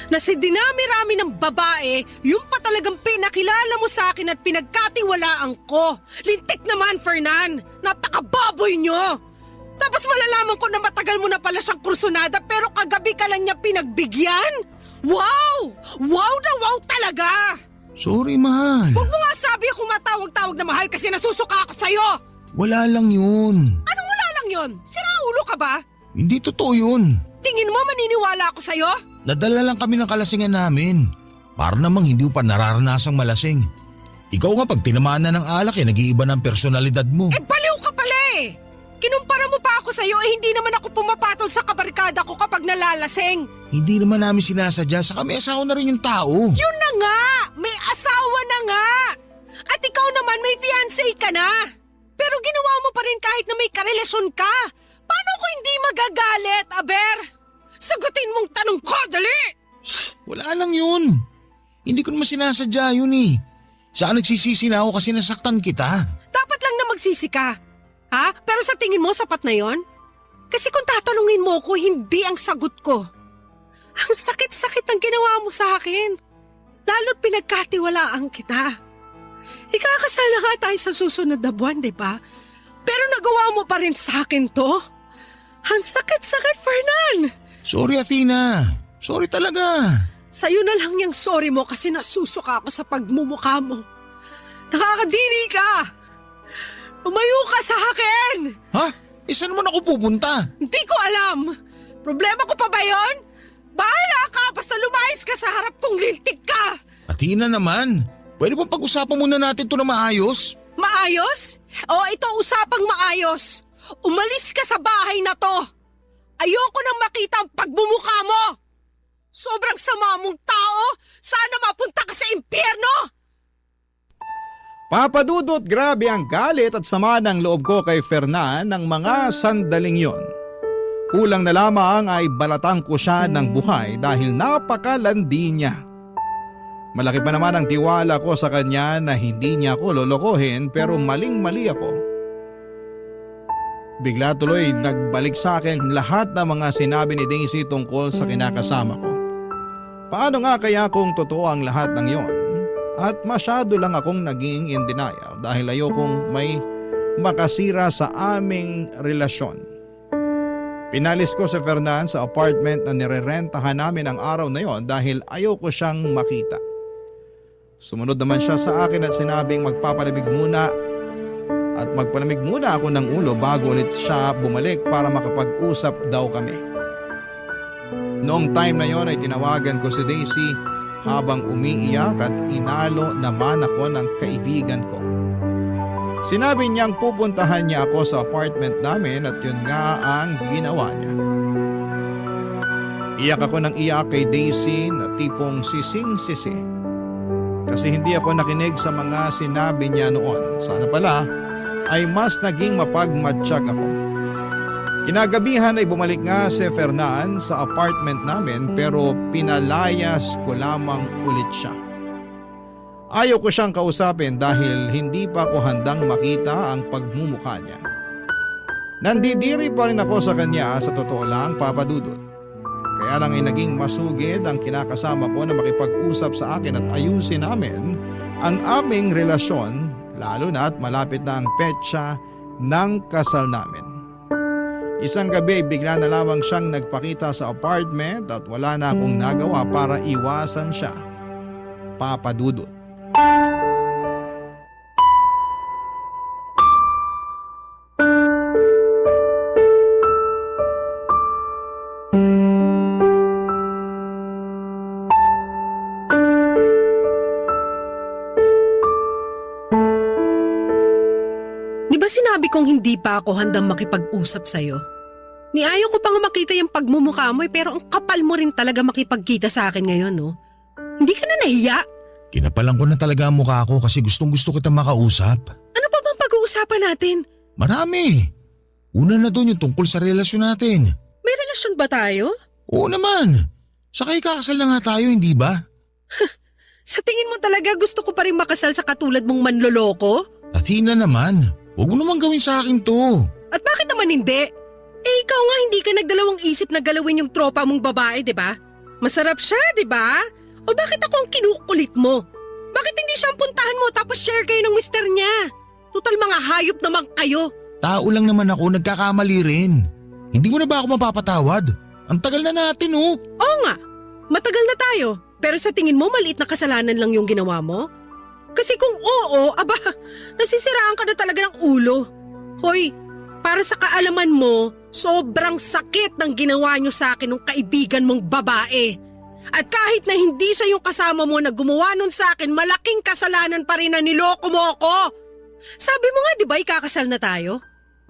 Na si dinami-rami ng babae, yung pa talagang pinakilala mo sa akin at pinagkatiwalaan ko. Lintik naman, Fernan. Napakababoy nyo. Tapos malalaman ko na matagal mo na pala siyang kursunada pero kagabi ka lang niya pinagbigyan? Wow! Wow na wow talaga! Sorry, mahal. Huwag mo nga sabi akong matawag-tawag na mahal kasi nasusuka ako sa'yo! Wala lang yun. Anong wala lang yun? Siraulo ka ba? Hindi totoo yun. Tingin mo maniniwala ako sa'yo? Nadala lang kami ng kalasingan namin. Para namang hindi mo pa nararanasang malasing. Ikaw nga pag tinamaan na ng alak nag-iiba ng personalidad mo. Baliw ka pala eh! Kinumpara mo pa ako sa'yo hindi naman ako pumapatol sa kabarkada ko kapag nalalaseng. Hindi naman namin sinasadya, saka may asawa na rin yung tao. Yun na nga! May asawa na nga! At ikaw naman may fiancé ka na! Pero ginawa mo pa rin kahit na may karelasyon ka! Paano ko hindi magagalit, Aber? Sagutin mong tanong ko, dali! Wala lang yun. Hindi ko naman sinasadya yun eh. Saan nagsisisi na ako kasi nasaktan kita? Dapat lang na magsisi ka. Ha? Pero sa tingin mo, sapat na yon? Kasi kung tatanungin mo ko, hindi ang sagot ko. Ang sakit-sakit ng ginawa mo sa akin. Lalo't pinagkatiwalaan kita. Ikakasal na nga tayo sa susunod na buwan, di ba? Pero nagawa mo pa rin sa akin to. Ang sakit-sakit, Fernan. Sorry, Athena. Sorry talaga. Sa'yo na lang yung sorry mo kasi nasusuka ako sa pagmumukha mo. Nakakadiri ka. Umayo ka sa akin. Ha? Saan naman ako pupunta? Hindi ko alam. Problema ko pa ba yon? Bahala ka basta lumayas ka sa harap kong lintik ka. Athena naman. Pwede bang pag-usapan muna natin to na maayos? Maayos? O ito usapang maayos. Umalis ka sa bahay na to. Ayoko nang makita ang pagmumukha mo. Sobrang sama mong tao. Sana mapunta ka sa impyerno. Papadudot, grabe ang galit at sama ng loob ko kay Fernan ng mga sandaling yon. Kulang na lamang ay balatang ko siya ng buhay dahil napakalandi niya. Malaki pa naman ang tiwala ko sa kanya na hindi niya ako lolokohin pero maling-mali ako. Bigla tuloy nagbalik sa akin lahat ng mga sinabi ni Daisy tungkol sa kinakasama ko. Paano nga kaya kung totoo ang lahat ng yon? At masyado lang akong naging in denial dahil ayokong may makasira sa aming relasyon. Pinalis ko si Fernan sa apartment na nirerentahan namin ang araw na yon dahil ayoko siyang makita. Sumunod naman siya sa akin at sinabing magpapalamig muna at magpalamig muna ako ng ulo bago ulit siya bumalik para makapag-usap daw kami. Noong time na yon ay tinawagan ko si Daisy habang umiiyak at inalo naman ako ng kaibigan ko. Sinabi niyang pupuntahan niya ako sa apartment namin at yun nga ang ginawa niya. Iyak ako ng iyak kay Daisy na tipong sising-sisi. Kasi hindi ako nakinig sa mga sinabi niya noon. Sana pala ay mas naging mapagmatsyag ako. Kinagabihan ay bumalik nga si Fernan sa apartment namin pero pinalayas ko lamang ulit siya. Ayaw ko siyang kausapin dahil hindi pa ako handang makita ang pagmumukha niya. Nandidiri pa rin ako sa kanya sa totoo lang, Papa Dudut. Kaya lang ay naging masugid ang kinakasama ko na makipag-usap sa akin at ayusin namin ang aming relasyon lalo na at malapit na ang petsa ng kasal namin. Isang gabi bigla na lamang siyang nagpakita sa apartment at wala na akong nagawa para iwasan siya. Papa Dudut. Di ba sinabi kong hindi pa ako handang makipag-usap sa'yo? Ayaw ko pang makita yung pagmumukha mo pero ang kapal mo rin talaga makipagkita sa akin ngayon, no? Hindi ka na nahiya? Kinapalan ko na talaga ang mukha ko kasi gustong-gusto kita makausap. Ano pa bang pag-uusapan natin? Marami. Una na doon yung tungkol sa relasyon natin. May relasyon ba tayo? Oo naman. Saka ikakasal na nga tayo, hindi ba? Sa tingin mo talaga gusto ko pa rin makasal sa katulad mong manloloko? Athena naman, huwag mo naman gawin sa akin to. At bakit naman hindi? Ikaw nga hindi ka nagdalawang isip na galawin yung tropa mong babae, di ba? Masarap siya, di ba? O bakit ako ang kinukulit mo? Bakit hindi siya ang puntahan mo tapos share kayo ng mister niya? Total mga hayop naman kayo. Tao lang naman ako, nagkakamali rin. Hindi mo na ba ako mapapatawad? Ang tagal na natin, oh. Oo nga, matagal na tayo. Pero sa tingin mo maliit na kasalanan lang yung ginawa mo? Kasi kung oo, aba, nasisiraan ka na talaga ng ulo. Hoy, para sa kaalaman mo, sobrang sakit ng ginawa niyo sa akin ng kaibigan mong babae. At kahit na hindi siya yung kasama mo na gumawa nun sa akin, malaking kasalanan pa rin na niloko mo ako. Sabi mo nga, di ba ikakasal na tayo?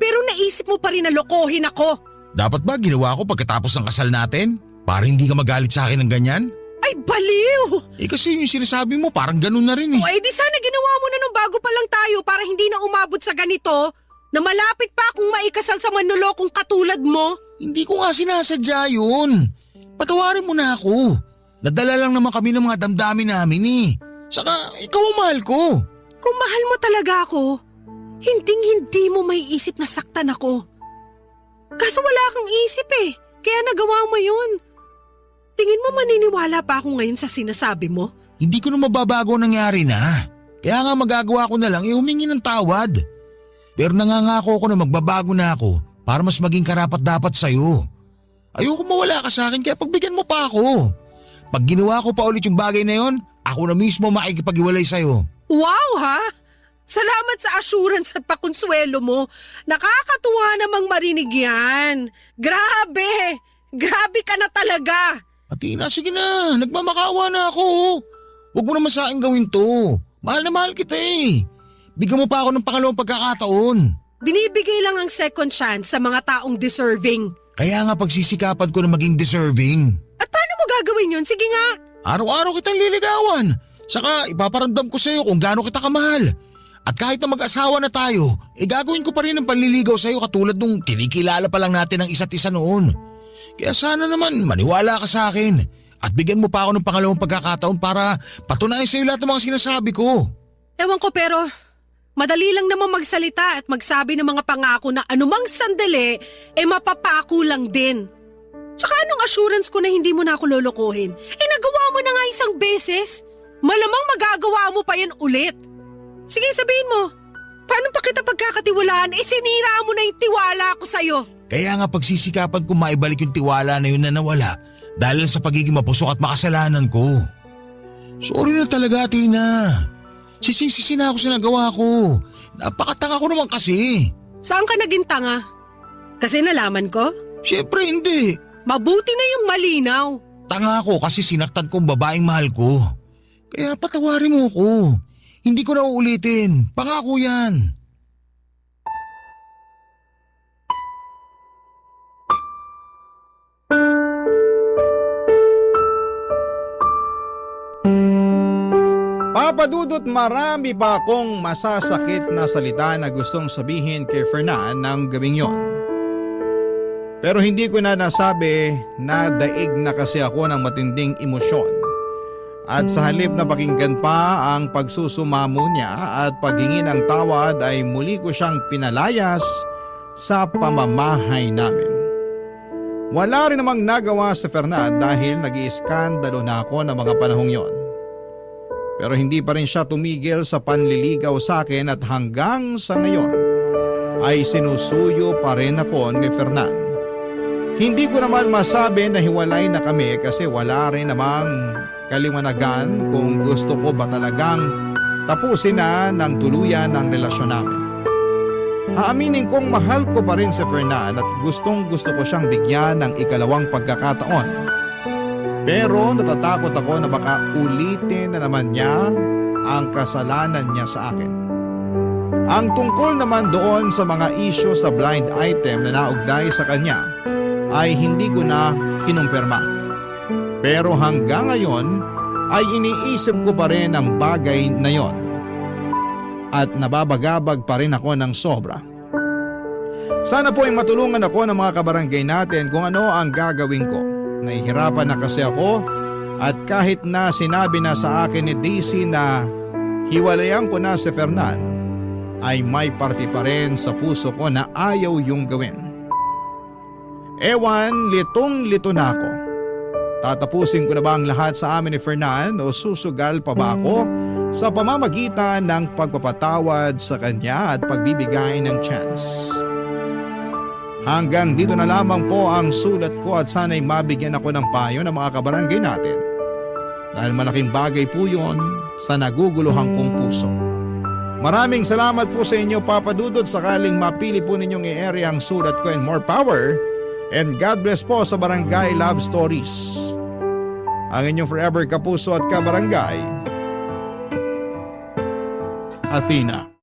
pero naisip mo pa rin na lokohin ako. Dapat ba ginawa ko pagkatapos ng kasal natin? Para hindi ka magalit sa akin ng ganyan? Ay, baliw! Kasi yung sinasabi mo parang ganun na rin eh. O di sana ginawa mo na nung bago pa lang tayo para hindi na umabot sa ganito na malapit pa akong maikasal sa manlolokong katulad mo. Hindi ko nga sinasadya yun. Patawarin mo na ako. Nadala lang naman kami ng mga damdamin namin eh. Saka ikaw ang mahal ko. Kung mahal mo talaga ako, hinding-hindi mo may isip na saktan ako. Kaso wala kang isip eh, kaya nagawa mo yun. Tingin mo maniniwala pa ako ngayon sa sinasabi mo? Hindi ko na mababago ang nangyari na. Kaya nga magagawa ko na lang humingi ng tawad. Pero nangangako ko na magbabago na ako para mas maging karapat-dapat sa'yo. Ayoko mawala ka sa akin kaya pagbigyan mo pa ako. Pag ginawa ko pa ulit yung bagay na yon, ako na mismo makikipag-iwalay sa'yo. Wow ha! Salamat sa assurance at pakonsuelo mo. Nakakatuwa namang marinig yan. Grabe! Grabe ka na talaga! Athena, sige na. Nagmamakaawa na ako. Huwag mo naman sa akin gawin to. Mahal na mahal kita eh. Bigyan mo pa ako ng pangalawang pagkakataon. Binibigay lang ang second chance sa mga taong deserving. Kaya nga pagsisikapan ko na maging deserving. At paano mo gagawin yun? Sige nga! Araw-araw kitang liligawan. Saka ipaparamdam ko sa'yo kung gaano kita kamahal. At kahit na mag-asawa na tayo, gagawin ko pa rin ang panliligaw sa'yo katulad nung kinikilala pa lang natin ang isa't isa noon. Kaya sana naman maniwala ka sa akin at bigyan mo pa ako ng pangalawang pagkakataon para patunayan sa'yo lahat ng mga sinasabi ko. Ewan ko pero madali lang naman magsalita at magsabi ng mga pangako na anumang sandali mapapako lang din. Tsaka anong assurance ko na hindi mo na ako lolokohin? Nagawa mo na nga isang beses. Malamang magagawa mo pa yan ulit. Sige, sabihin mo. Paano pa kita pagkakatiwalaan? Sinira mo na yung tiwala ko sa'yo. Kaya nga pagsisikapan ko maibalik yung tiwala na yun na nawala dahil sa pagiging mapusok at makasalanan ko. Sorry na talaga, Tina. Sising-sisi na ako sa nagawa ko. Napakatanga ko naman kasi. Saan ka naging tanga? Kasi nalaman ko? Siyempre hindi. Mabuti na yung malinaw. Tanga ako kasi sinaktan kong babaeng mahal ko. Kaya patawarin mo ko. Hindi ko na uulitin. Pangako yan. Papadudot, marami pa akong masasakit na salita na gustong sabihin kay Fernan ng gabing yon. Pero hindi ko na nasabi na daig na kasi ako ng matinding emosyon. At sa halip na pakinggan pa ang pagsusumamo niya at paghingi ng tawad ay muli ko siyang pinalayas sa pamamahay namin. Wala rin namang nagawa si Fernan dahil nag-iiskandalo na ako ng mga panahong yon. Pero hindi pa rin siya tumigil sa panliligaw sa akin at hanggang sa ngayon ay sinusuyo pa rin ako ni Fernan. Hindi ko naman masabi na hiwalay na kami kasi wala rin namang kaliwanagan kung gusto ko ba talagang tapusin na ng tuluyan ang relasyon namin. Aaminin kong mahal ko pa rin si Fernan at gustong gusto ko siyang bigyan ng ikalawang pagkakataon. Pero natatakot ako na baka ulitin na naman niya ang kasalanan niya sa akin. Ang tungkol naman doon sa mga isyu sa blind item na naugday sa kanya ay hindi ko na kinumpirma. Pero hanggang ngayon ay iniisip ko pa rin ang bagay na yon. At nababagabag pa rin ako ng sobra. Sana po ay matulungan ako ng mga kabarangay natin kung ano ang gagawin ko. Nahihirapan na kasi ako at kahit na sinabi na sa akin ni Daisy na hiwalayan ko na si Fernan, ay may parte pa rin sa puso ko na ayaw yung gawin. Ewan, litong-lito na ako. Tatapusin ko na ba ang lahat sa amin ni Fernan o susugal pa ba ako sa pamamagitan ng pagpapatawad sa kanya at pagbibigay ng chance? Hanggang dito na lamang po ang sulat ko at sana'y mabigyan ako ng payo ng mga kabarangay natin. Dahil malaking bagay po yun sa naguguluhan kong puso. Maraming salamat po sa inyo, Papa Dudut, sakaling mapili po ninyong i-area ang sulat ko and more power. And God bless po sa Barangay Love Stories. Ang inyong forever kapuso at kabarangay, Athena.